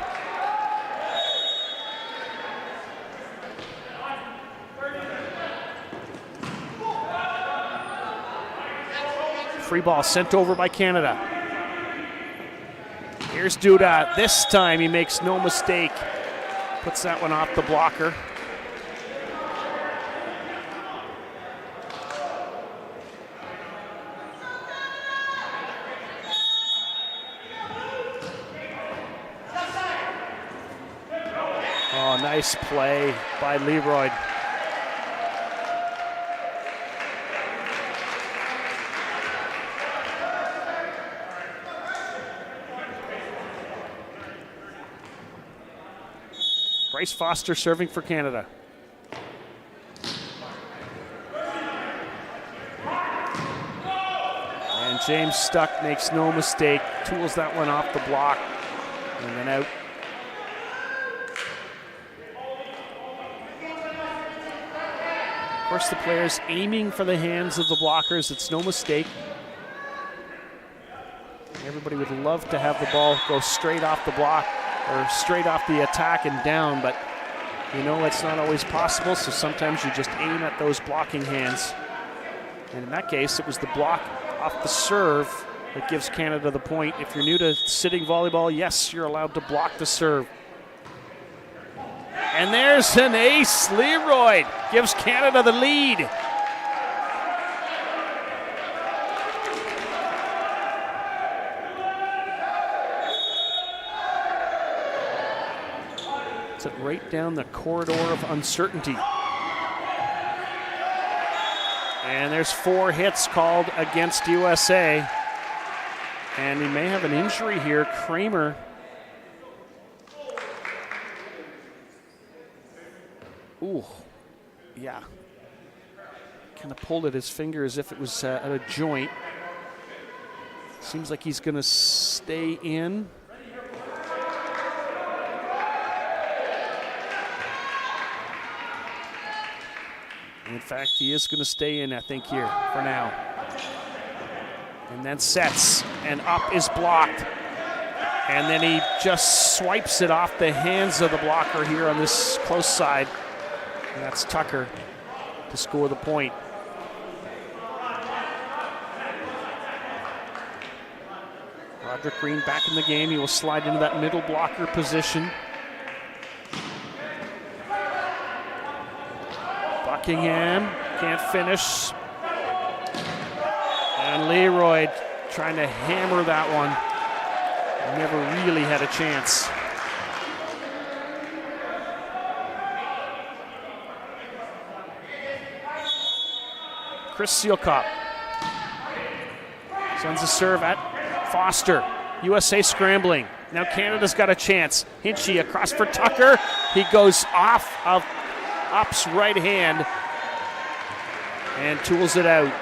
Free ball sent over by Canada. Here's Duda. This time he makes no mistake. Puts that one off the blocker. Oh, nice play by Leroy. Bryce Foster serving for Canada. And James Stuck makes no mistake, tools that one off the block, and then out. Of course, the players aiming for the hands of the blockers. It's no mistake. Everybody would love to have the ball go straight off the block or straight off the attack and down, but you know it's not always possible, so sometimes you just aim at those blocking hands. And in that case, it was the block off the serve that gives Canada the point. If you're new to sitting volleyball, yes, you're allowed to block the serve. And there's an ace. Leroy gives Canada the lead. It's it right down the corridor of uncertainty. And there's 4 hits called against USA. And he may have an injury here. Kramer Ooh, yeah. Kind of pulled at his finger as if it was at a joint. Seems like he's going to stay in. In fact, he is going to stay in, I think, here for now. And then sets, and up is blocked. And then he just swipes it off the hands of the blocker here on this close side. And that's Tucker to score the point. Roderick Green back in the game. He will slide into that middle blocker position. Buckingham can't finish. And Leroy trying to hammer that one. Never really had a chance. Chris Sealkop sends a serve at Foster. USA scrambling. Now Canada's got a chance. Hinchy across for Tucker. He goes off of Up's right hand and tools it out.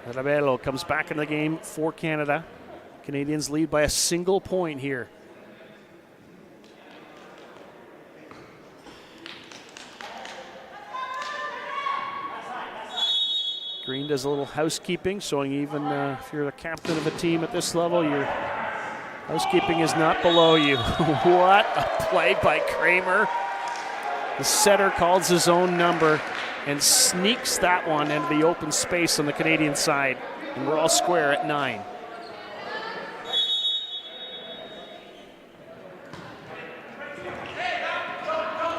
Ravelo comes back in the game for Canada. Canadians lead by a single point here. Green does a little housekeeping, showing even if you're the captain of a team at this level, your housekeeping is not below you. What a play by Kramer. The setter calls his own number and sneaks that one into the open space on the Canadian side. And we're all square at 9.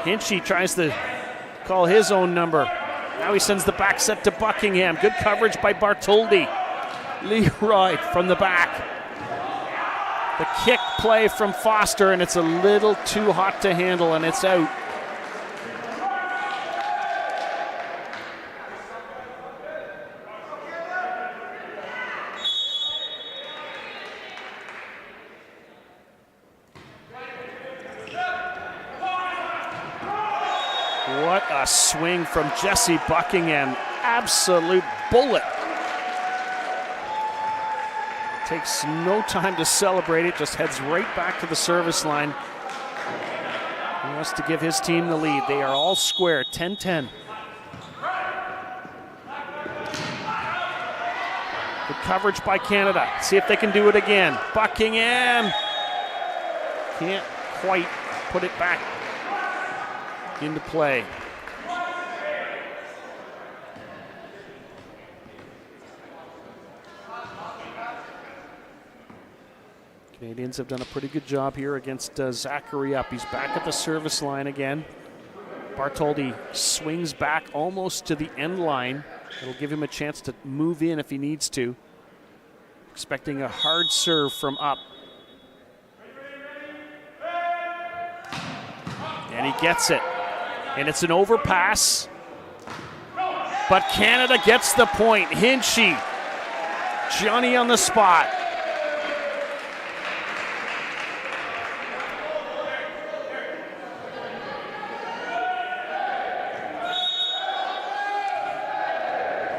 Hinchy tries to call his own number. Now he sends the back set to Buckingham. Good coverage by Bartoldi. Leroy from the back. The kick play from Foster, and it's a little too hot to handle, and it's out. What a swing from Jesse Buckingham. Absolute bullet. Takes no time to celebrate it, just heads right back to the service line. He wants to give his team the lead. They are all square, 10-10. Good coverage by Canada. See if they can do it again. Buckingham can't quite put it back into play. Canadians have done a pretty good job here against Zachary Up. He's back at the service line again. Bartoldi swings back almost to the end line. It'll give him a chance to move in if he needs to. Expecting a hard serve from Up. And he gets it. And it's an overpass. But Canada gets the point. Hinchy. Johnny on the spot.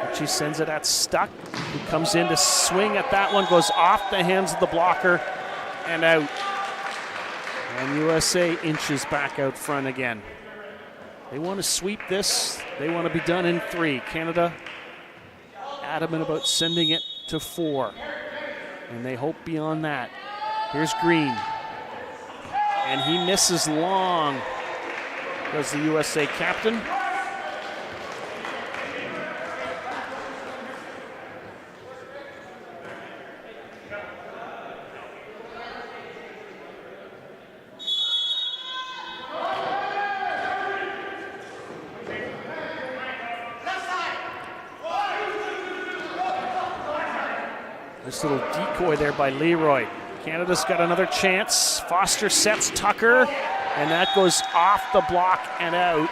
Hinchy sends it at Stuck, who comes in to swing at that one, goes off the hands of the blocker and out. And USA inches back out front again. They want to sweep this. They want to be done in 3. Canada adamant about sending it to 4. And they hope beyond that. Here's Green. And he misses long. Does the USA captain. This little decoy there by Leroy. Canada's got another chance. Foster sets Tucker, and that goes off the block and out.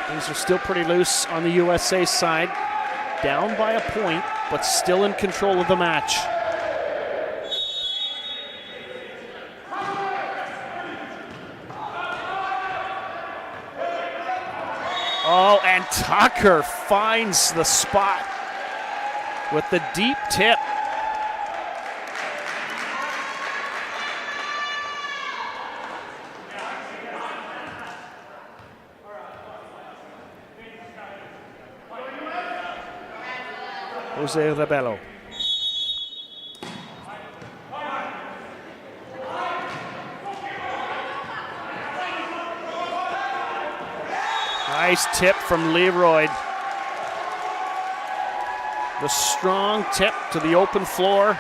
Things are still pretty loose on the USA side. Down by a point, but still in control of the match. Tucker finds the spot with the deep tip. Jose Rebelo. Nice tip from Leroy. The strong tip to the open floor.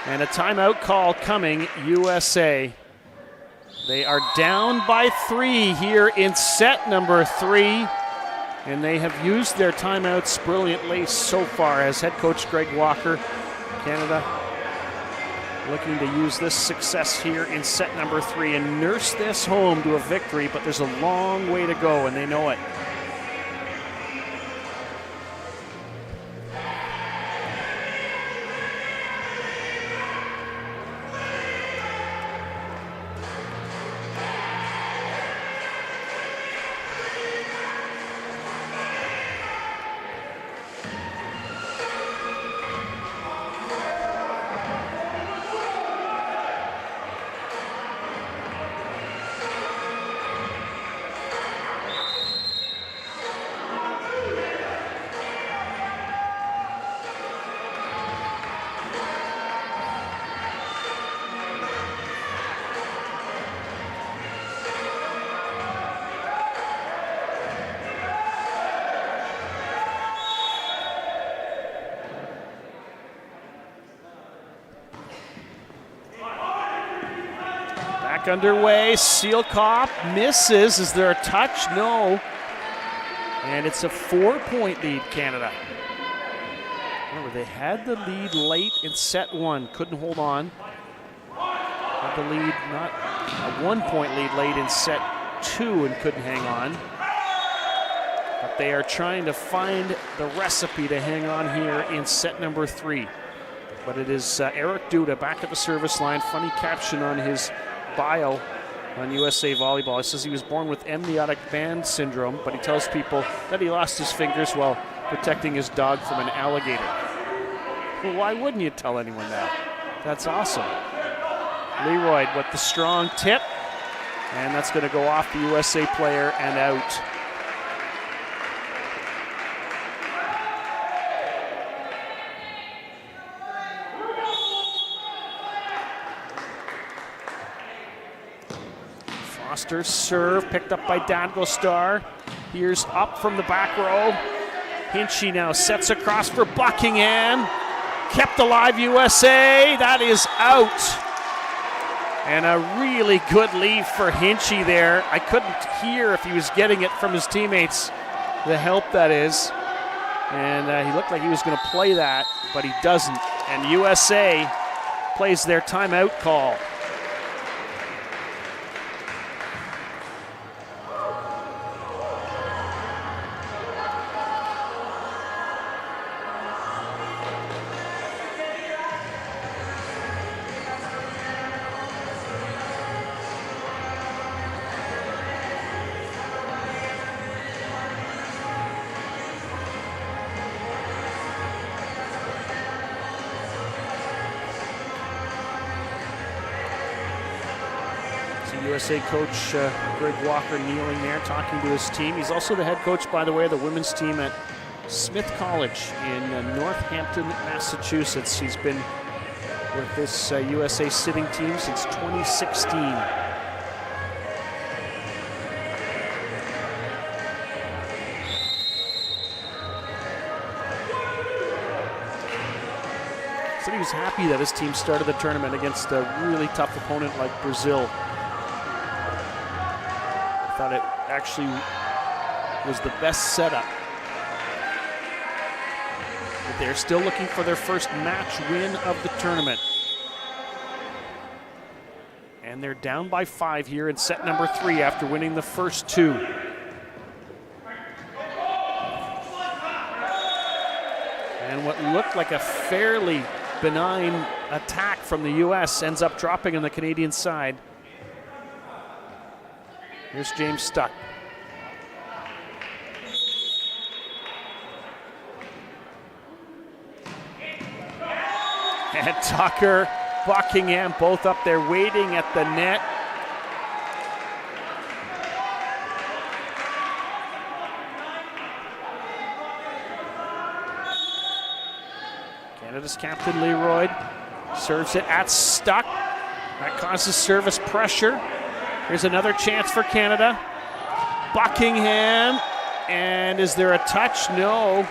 And a timeout call coming, USA. They are down by 3 here in set number 3. And they have used their timeouts brilliantly so far, as head coach Greg Walker, Canada, looking to use this success here in set number 3 and nurse this home to a victory, but there's a long way to go, and they know it. Underway, Sealkop misses. Is there a touch? No. And it's a 4-point lead, Canada. Remember, they had the lead late in set 1, couldn't hold on. Had the lead, not a 1-point lead late in set 2 and couldn't hang on. But they are trying to find the recipe to hang on here in set number 3. But it is Eric Duda back at the service line. Funny caption on his bio on USA Volleyball. It says he was born with amniotic band syndrome, but he tells people that he lost his fingers while protecting his dog from an alligator. Well, why wouldn't you tell anyone that? That's awesome. Leroy with the strong tip, and that's going to go off the USA player and out. Foster's serve picked up by Dadgostar. Here's up from the back row. Hinchy now sets across for Buckingham. Kept alive USA. That is out. And a really good lead for Hinchy there. I couldn't hear if he was getting it from his teammates, the help that is. And he looked like he was going to play that, but he doesn't. And USA plays their timeout call. USA coach Greg Walker kneeling there, talking to his team. He's also the head coach, by the way, of the women's team at Smith College in Northampton, Massachusetts. He's been with this USA sitting team since 2016. Said he was happy that his team started the tournament against a really tough opponent like Brazil. Thought it actually was the best setup. But they're still looking for their first match win of the tournament. And they're down by 5 here in set number 3 after winning the first 2. And what looked like a fairly benign attack from the US ends up dropping on the Canadian side. Here's James Stuck. And Tucker, Buckingham, both up there waiting at the net. Canada's captain Leroy serves it at Stuck. That causes service pressure. Here's another chance for Canada. Buckingham, and is there a touch? No.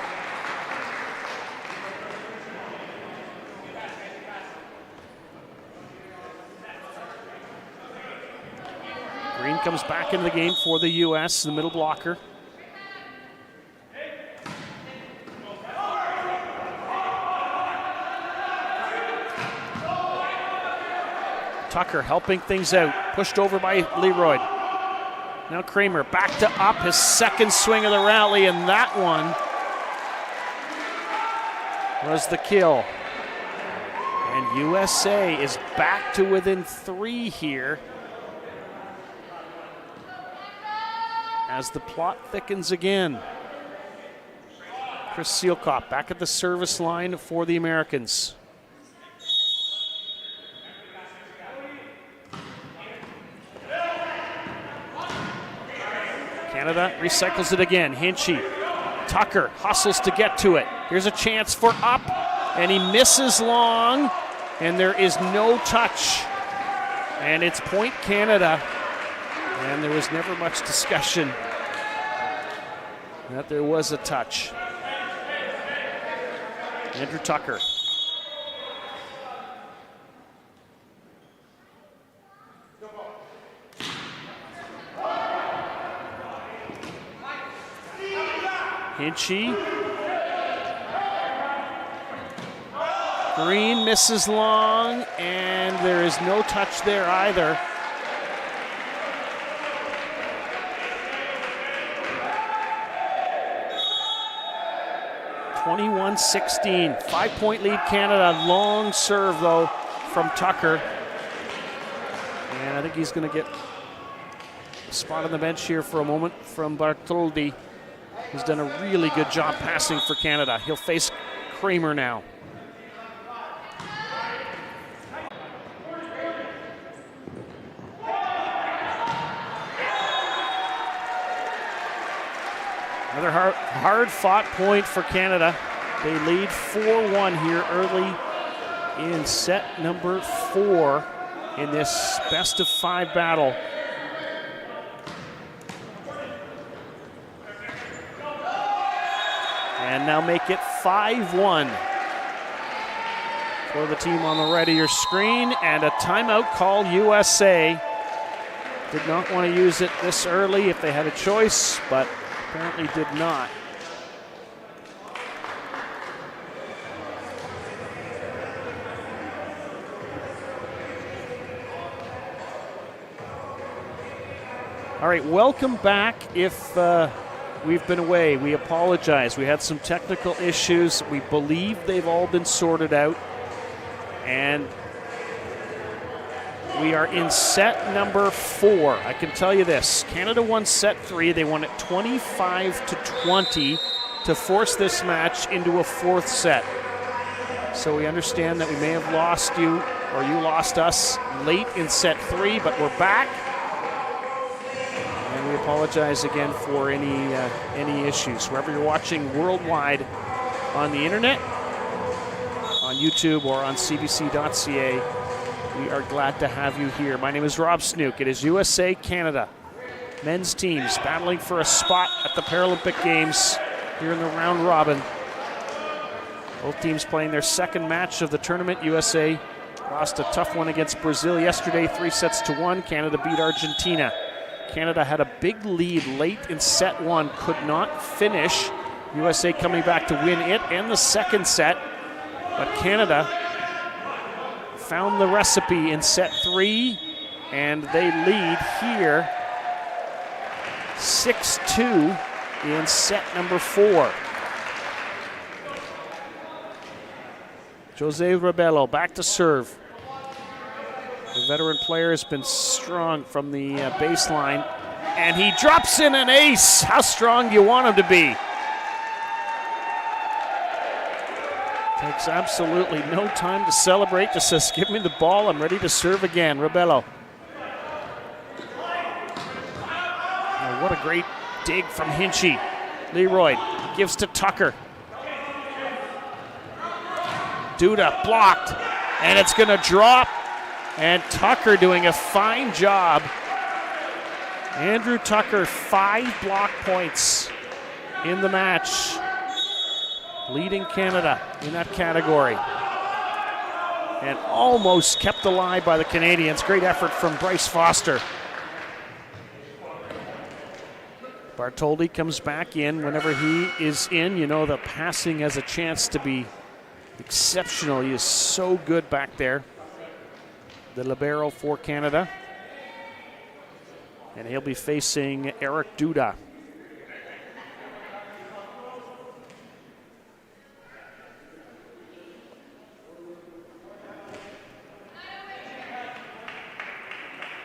Green comes back into the game for the U.S., the middle blocker. Tucker helping things out, pushed over by Leroy. Now Kramer back to up, his second swing of the rally, and that one was the kill. And USA is back to within 3 here as the plot thickens again. Chris Seelkop back at the service line for the Americans. Canada recycles it again. Hinchy. Tucker hustles to get to it. Here's a chance for up, and he misses long, and there is no touch. And it's point Canada, and there was never much discussion that there was a touch. Andrew Tucker. Hinchy. Green misses long, and there is no touch there either. (21-16). 5-point lead Canada. Long serve, though, from Tucker. And I think he's going to get a spot on the bench here for a moment from Bartholdi, who's done a really good job passing for Canada. He'll face Kramer now. Another hard-fought point for Canada. They lead 4-1 here early in set number 4 in this best-of-5 battle. And now make it 5-1 for the team on the right of your screen. And a timeout call. USA did not want to use it this early if they had a choice, but apparently did not. All right, welcome back. If we've been away, we apologize. We had some technical issues. We believe they've all been sorted out. And we are in set number 4. I can tell you this. Canada won set 3. They won it 25-20 to force this match into a 4th set. So we understand that we may have lost you, or you lost us late in set 3, but we're back. And we apologize again for any issues. Wherever you're watching worldwide on the internet, on YouTube or on cbc.ca, we are glad to have you here. My name is Rob Snook. It is USA Canada men's teams battling for a spot at the Paralympic Games here in the round robin. Both teams playing their second match of the tournament. USA lost a tough one against Brazil yesterday, 3-1. Canada beat Argentina. Canada had a big lead late in set 1, could not finish. USA coming back to win it and the second set, but Canada found the recipe in set 3, and they lead here 6-2 in set number 4. Jose Rebelo back to serve. The veteran player has been strong from the baseline, and he drops in an ace. How strong do you want him to be? Takes absolutely no time to celebrate. Just says, give me the ball. I'm ready to serve again. Rebello. Oh, what a great dig from Hinchy. Leroy gives to Tucker. Duda blocked, and it's going to drop. And Tucker doing a fine job. Andrew Tucker, 5 block points in the match, leading Canada in that category. And almost kept alive by the Canadians. Great effort from Bryce Foster. Bartholdi comes back in. Whenever he is in, you know the passing has a chance to be exceptional. He is so good back there. The libero for Canada. And he'll be facing Eric Duda.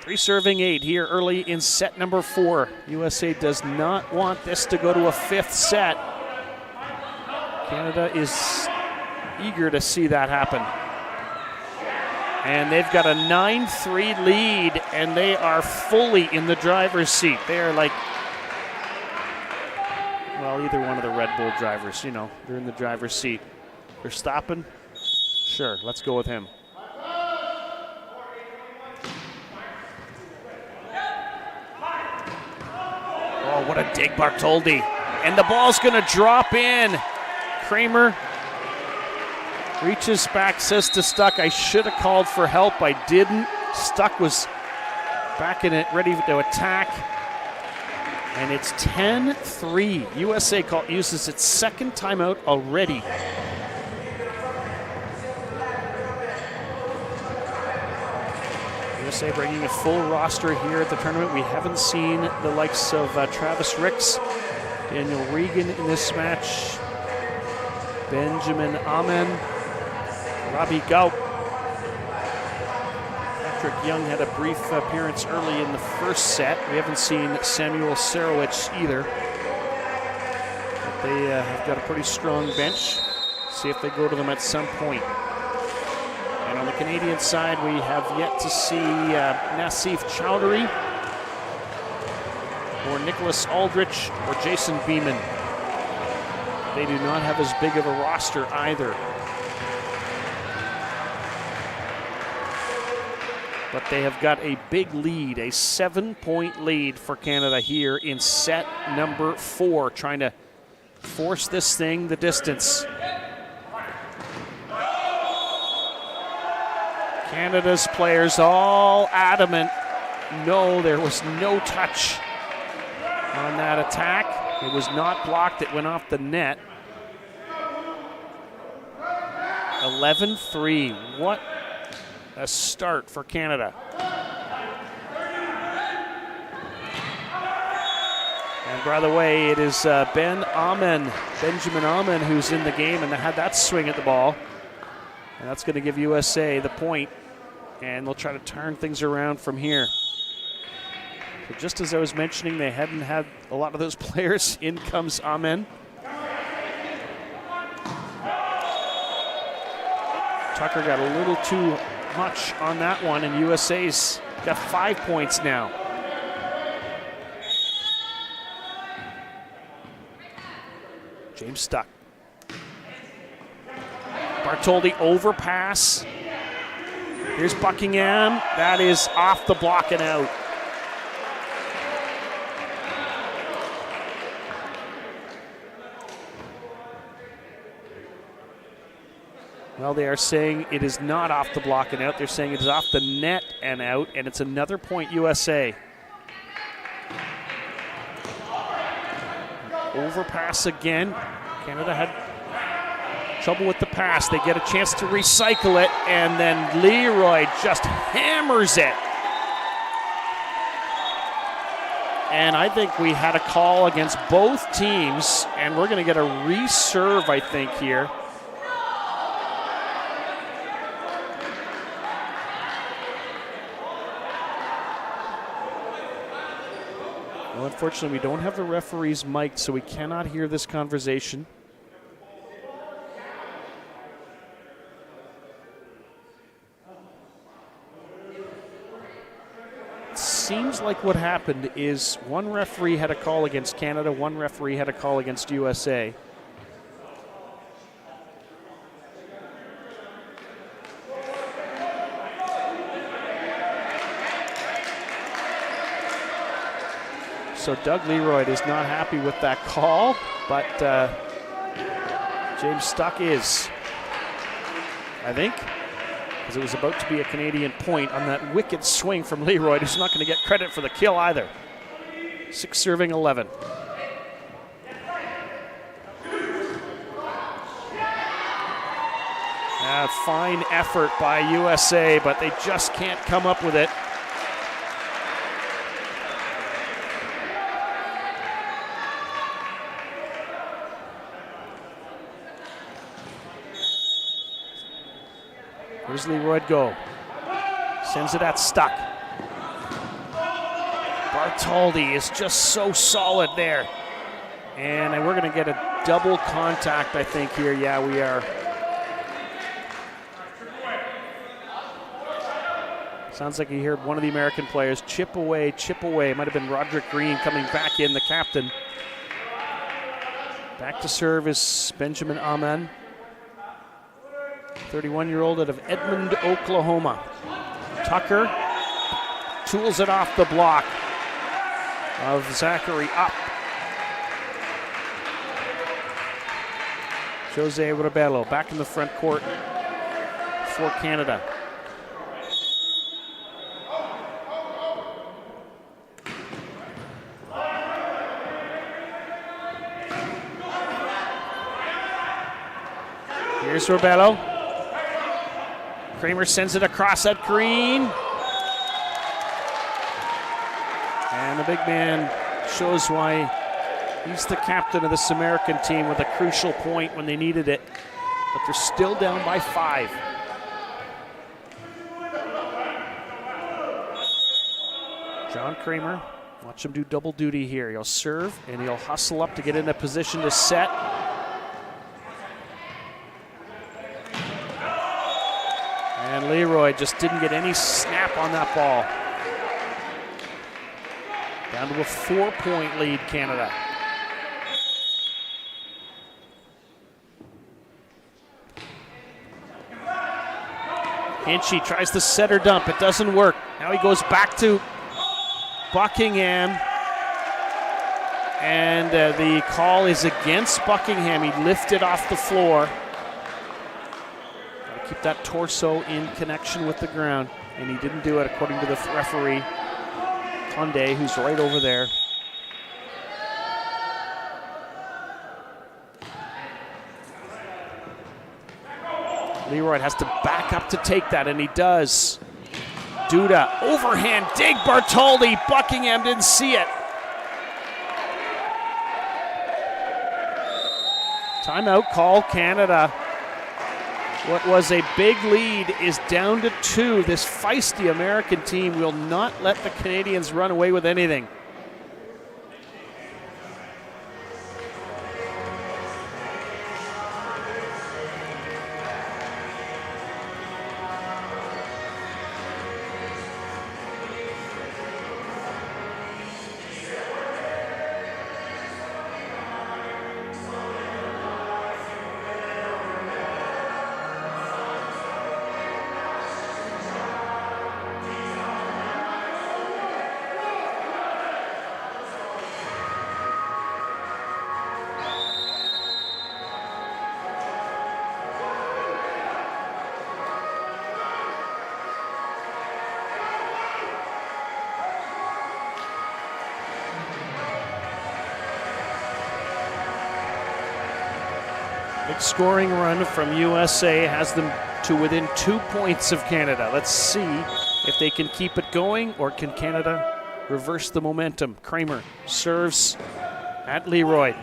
Three serving 8 here early in set number 4. USA does not want this to go to a 5th set. Canada is eager to see that happen. And they've got a 9-3 lead, and they are fully in the driver's seat. They are like, well, either one of the Red Bull drivers, you know, they're in the driver's seat. They're stopping? Sure, let's go with him. Oh, what a dig, Bartholdi. And the ball's going to drop in. Kramer reaches back, says to Stuck, I should have called for help. I didn't. Stuck was back in it, ready to attack. And it's 10-3. USA uses its second timeout already. USA bringing a full roster here at the tournament. We haven't seen the likes of Travis Ricks, Daniel Regan in this match, Benjamin Amen, Robbie Gaup. Patrick Young had a brief appearance early in the first set. We haven't seen Samuel Sarowicz either. But they have got a pretty strong bench. See if they go to them at some point. And on the Canadian side, we have yet to see Nassif Chowdhury or Nicholas Aldrich or Jason Beeman. They do not have as big of a roster either. But they have got a big lead, a 7-point lead for Canada here in set number 4, trying to force this thing the distance. Canada's players all adamant. No, there was no touch on that attack. It was not blocked. It went off the net. 11-3. What a start for Canada. And by the way, it is Benjamin Amen, who's in the game and had that swing at the ball. And that's going to give USA the point. And they'll try to turn things around from here. So just as I was mentioning, they hadn't had a lot of those players. In comes Amen. Tucker got a little too much on that one, and USA's got 5 points now. James Stuck. Bartholdi overpass. Here's Buckingham. That is off the block and out. Well, they are saying it is not off the block and out. They're saying it is off the net and out, and it's another point USA. Overpass again. Canada had trouble with the pass. They get a chance to recycle it, and then Leroy just hammers it. And I think we had a call against both teams, and we're going to get a reserve, I think, here. Well, unfortunately, we don't have the referee's mic, so we cannot hear this conversation. seems like what happened is one referee had a call against Canada, one referee had a call against USA. So Doug Leroy is not happy with that call, but James Stuck is, I think, because it was about to be a Canadian point on that wicked swing from Leroy, who's not going to get credit for the kill either. 6 serving 11. Fine effort by USA, but they just can't come up with it. Here's Leroy go. Sends it at Stuck. Bartoldi is just so solid there. And we're going to get a double contact, I think, here. Yeah, we are. Sounds like you hear one of the American players chip away, chip away. It might have been Roderick Green coming back in, the captain. Back to serve is Benjamin Aman. 31-year-old out of Edmond, Oklahoma. Tucker tools it off the block of Zachary up. Jose Rebello back in the front court for Canada. Here's Rebello. Kramer sends it across at Green. And the big man shows why he's the captain of this American team with a crucial point when they needed it. But they're still down by 5. John Kramer, watch him do double duty here. He'll serve and he'll hustle up to get in a position to set. And Leroy just didn't get any snap on that ball. Down to a 4-point lead, Canada. Hinchy tries the setter dump. It doesn't work. Now he goes back to Buckingham. And the call is against Buckingham. He lifted off the floor. Keep that torso in connection with the ground, and he didn't do it according to the referee, Conde, who's right over there. Leroy has to back up to take that, and he does. Duda, overhand dig, Bartoldi. Buckingham didn't see it. Timeout call, Canada. What was a big lead is down to 2. This feisty American team will not let the Canadians run away with anything. Big scoring run from USA has them to within 2 points of Canada. Let's see if they can keep it going, or can Canada reverse the momentum. Kramer serves at Leroy.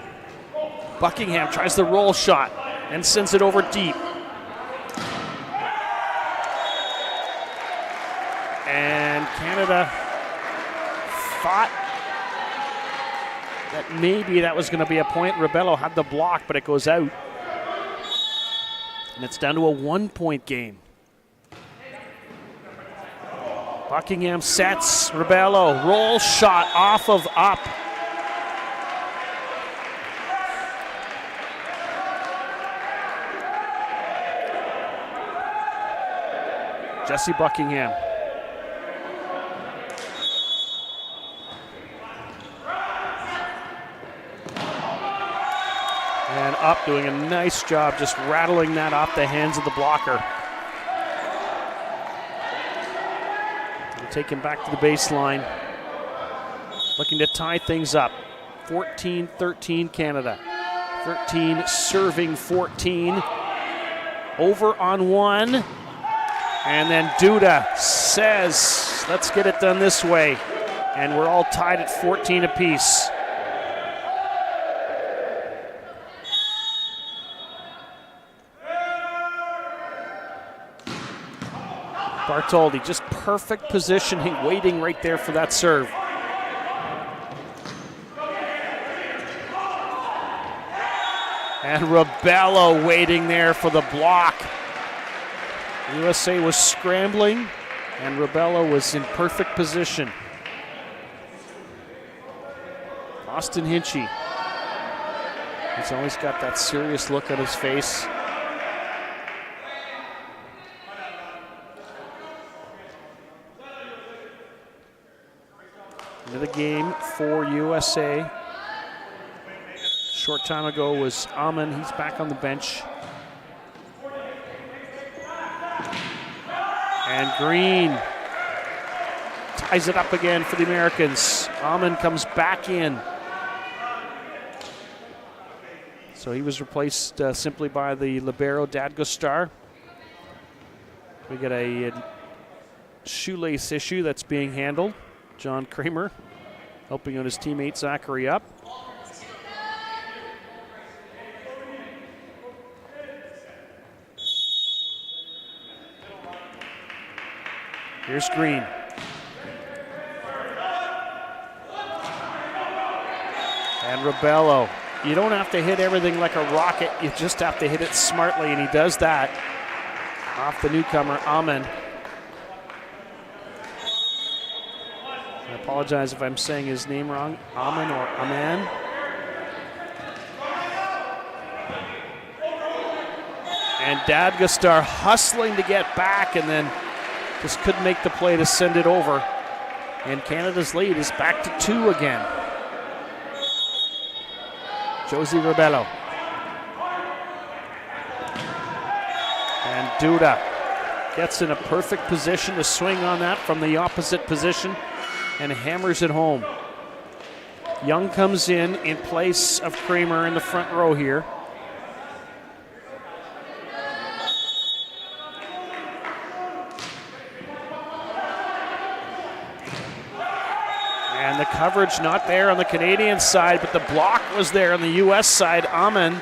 Buckingham tries the roll shot and sends it over deep. And Canada thought that maybe that was going to be a point. Rebello had the block, but it goes out. And it's down to a 1-point game. Buckingham sets, Rebello, roll shot off of up. Jesse Buckingham. And up, doing a nice job just rattling that off the hands of the blocker. Take him back to the baseline. Looking to tie things up. 14-13 Canada. 13 serving 14. Over on one. And then Duda says, let's get it done this way. And we're all tied at 14 apiece. Bartoldi, just perfect positioning, waiting right there for that serve. And Rebello waiting there for the block. USA was scrambling, and Rebello was in perfect position. Austin Hinchy. He's always got that serious look on his face. Into the game for USA. Short time ago was Aman. He's back on the bench. And Green ties it up again for the Americans. Aman comes back in. So he was replaced simply by the libero Dadgostar. We get a shoelace issue that's being handled. John Kramer helping out his teammate Zachary up. Here's Green. And Rebello. You don't have to hit everything like a rocket. You just have to hit it smartly, and he does that. Off the newcomer, Aman. I apologize if I'm saying his name wrong. Aman or Aman. And Dadgostar hustling to get back and then just couldn't make the play to send it over. And Canada's lead is back to 2 again. Josie Rebello. And Duda gets in a perfect position to swing on that from the opposite position and hammers it home. Young comes in place of Kramer in the front row here. And the coverage not there on the Canadian side, but the block was there on the U.S. side. Aman.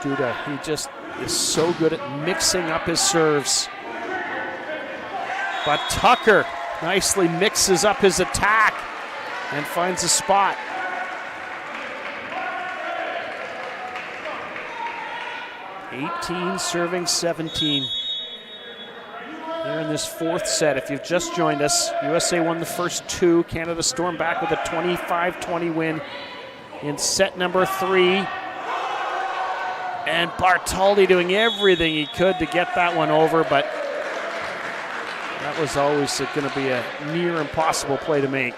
Duda, he just is so good at mixing up his serves. But Tucker nicely mixes up his attack and finds a spot. Serving 17 here in this fourth set. If you've just joined us, USA won the first 2. Canada stormed back with a 25-20 win in set number 3. And Bartoldi doing everything he could to get that one over, but that was always going to be a near impossible play to make.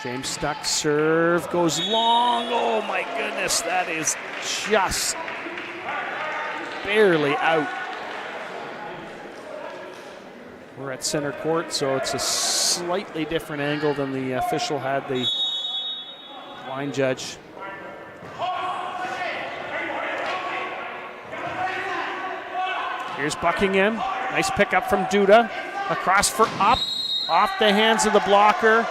James Stuck serve goes long. Oh my goodness, that is just barely out. We're at center court, so it's a slightly different angle than the official had the line judge. Here's Buckingham. Nice pickup from Duda. Across for up. Off the hands of the blocker.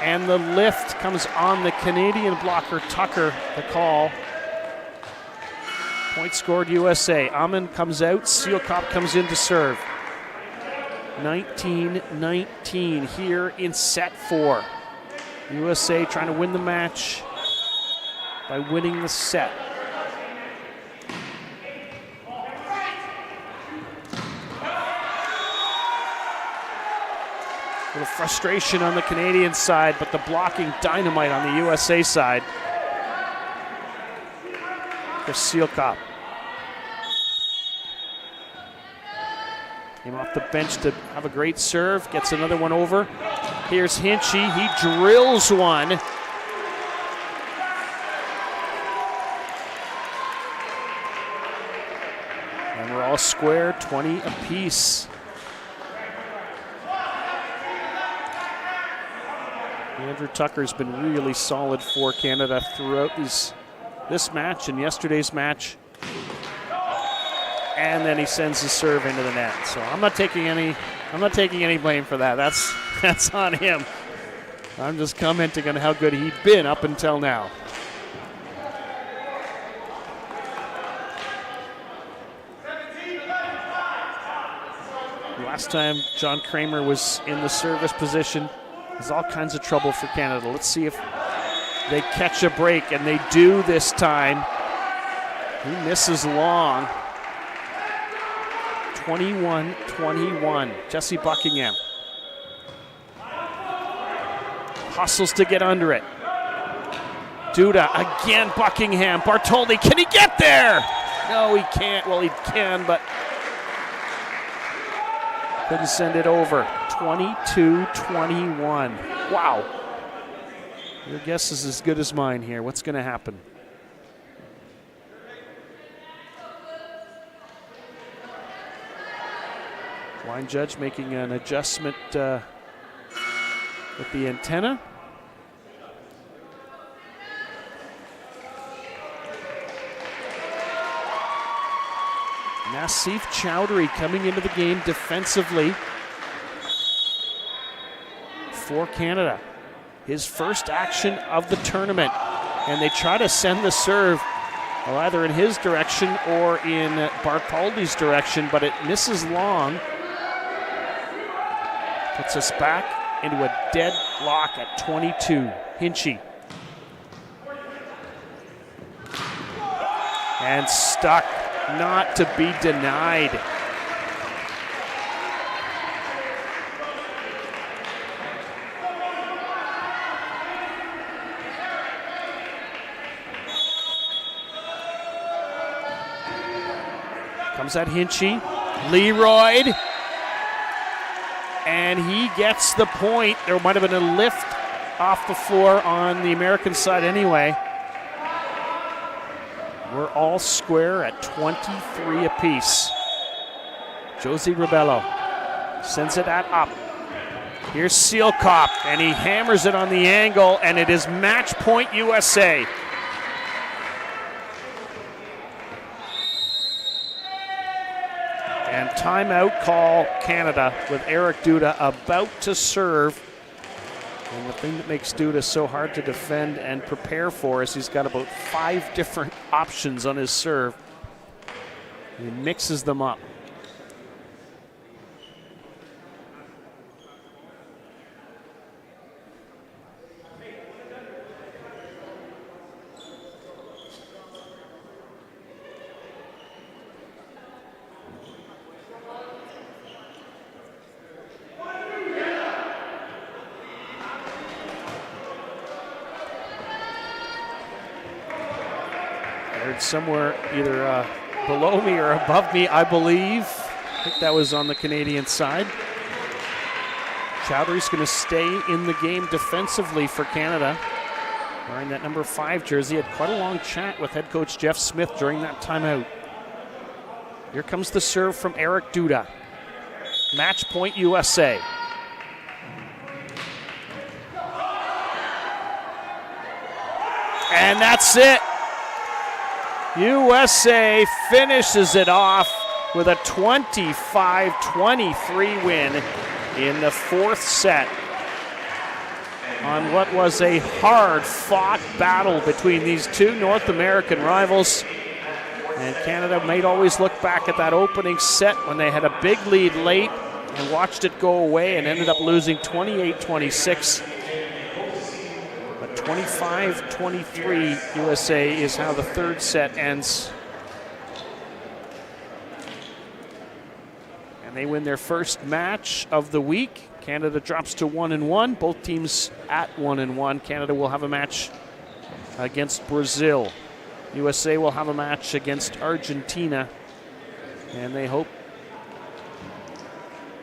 And the lift comes on the Canadian blocker, Tucker, the call. Point scored USA. Aman comes out. Seelkop comes in to serve. 19-19 here in set 4. USA trying to win the match by winning the set. A little frustration on the Canadian side, but the blocking dynamite on the USA side for Seelkop. Came off the bench to have a great serve, gets another one over. Here's Hinchy, he drills one. And we're all square, 20 apiece. Andrew Tucker's been really solid for Canada throughout this match and yesterday's match. And then he sends his serve into the net. So I'm not taking any blame for that. That's on him. I'm just commenting on how good he'd been up until now. Last time John Kramer was in the service position, there's all kinds of trouble for Canada. Let's see if they catch a break, and they do this time. He misses long. 21-21, Jesse Buckingham. Hustles to get under it. Duda, again Buckingham. Bartholdi, can he get there? No, he can't. Well, he can, but couldn't send it over. 22-21. Wow. Your guess is as good as mine here. What's going to happen? Line judge making an adjustment with the antenna. Nassif Chowdhury coming into the game defensively for Canada. His first action of the tournament. And they try to send the serve either in his direction or in Bartholdi's direction, but it misses long. Puts us back into a dead lock at 22. Hinchy. And stuck, not to be denied. Comes at Hinchy. Leroyd. And he gets the point. There might have been a lift off the floor on the American side anyway. We're all square at 23 apiece. Josie Rebello sends it up. Here's Seelkop, and he hammers it on the angle, and it is match point USA. And timeout call Canada with Eric Duda about to serve. And the thing that makes Duda so hard to defend and prepare for is he's got about 5 different options on his serve. He mixes them up. Somewhere either below me or above me, I believe. I think that was on the Canadian side. Chowdhury's going to stay in the game defensively for Canada. Wearing that number 5 jersey. Had quite a long chat with head coach Jeff Smith during that timeout. Here comes the serve from Eric Duda. Match point USA. And that's it. USA finishes it off with a 25-23 win in the 4th set on what was a hard-fought battle between these two North American rivals. And Canada might always look back at that opening set when they had a big lead late and watched it go away and ended up losing 28-26. But 25-23 USA is how the third set ends. And they win their first match of the week. Canada drops to 1-1. Both teams at 1-1. Canada will have a match against Brazil. USA will have a match against Argentina. And they hope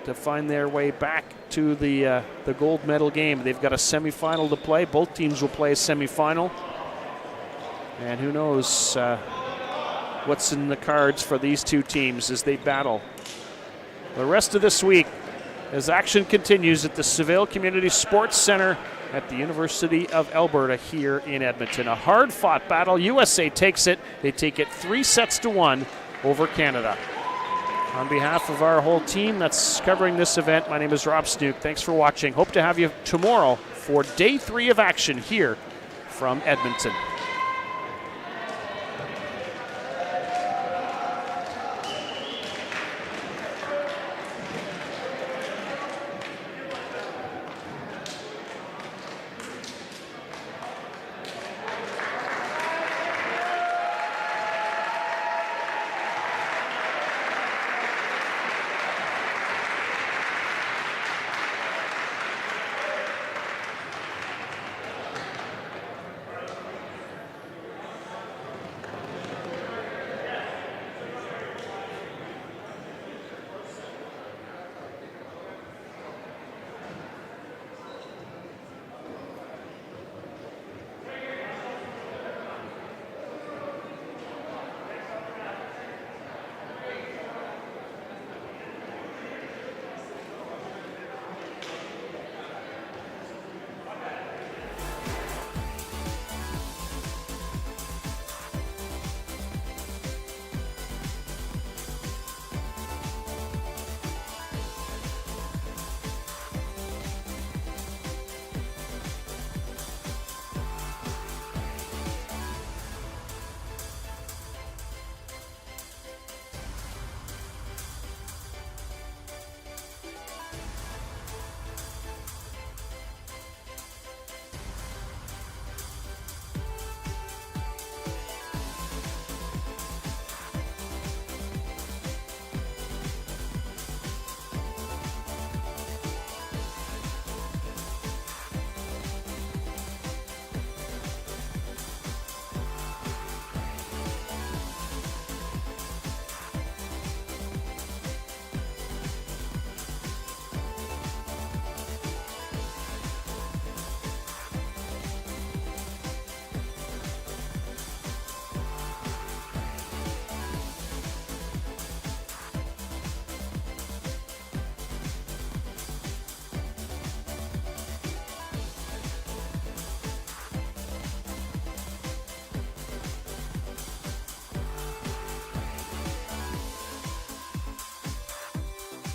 to find their way back to the gold medal game. They've got a semifinal to play. Both teams will play a semifinal. And who knows what's in the cards for these two teams as they battle the rest of this week as action continues at the Seville Community Sports Center at the University of Alberta here in Edmonton. A hard-fought battle. USA takes it. They take it 3-1 over Canada. On behalf of our whole team that's covering this event, my name is Rob Snook. Thanks for watching. Hope to have you tomorrow for day 3 of action here from Edmonton.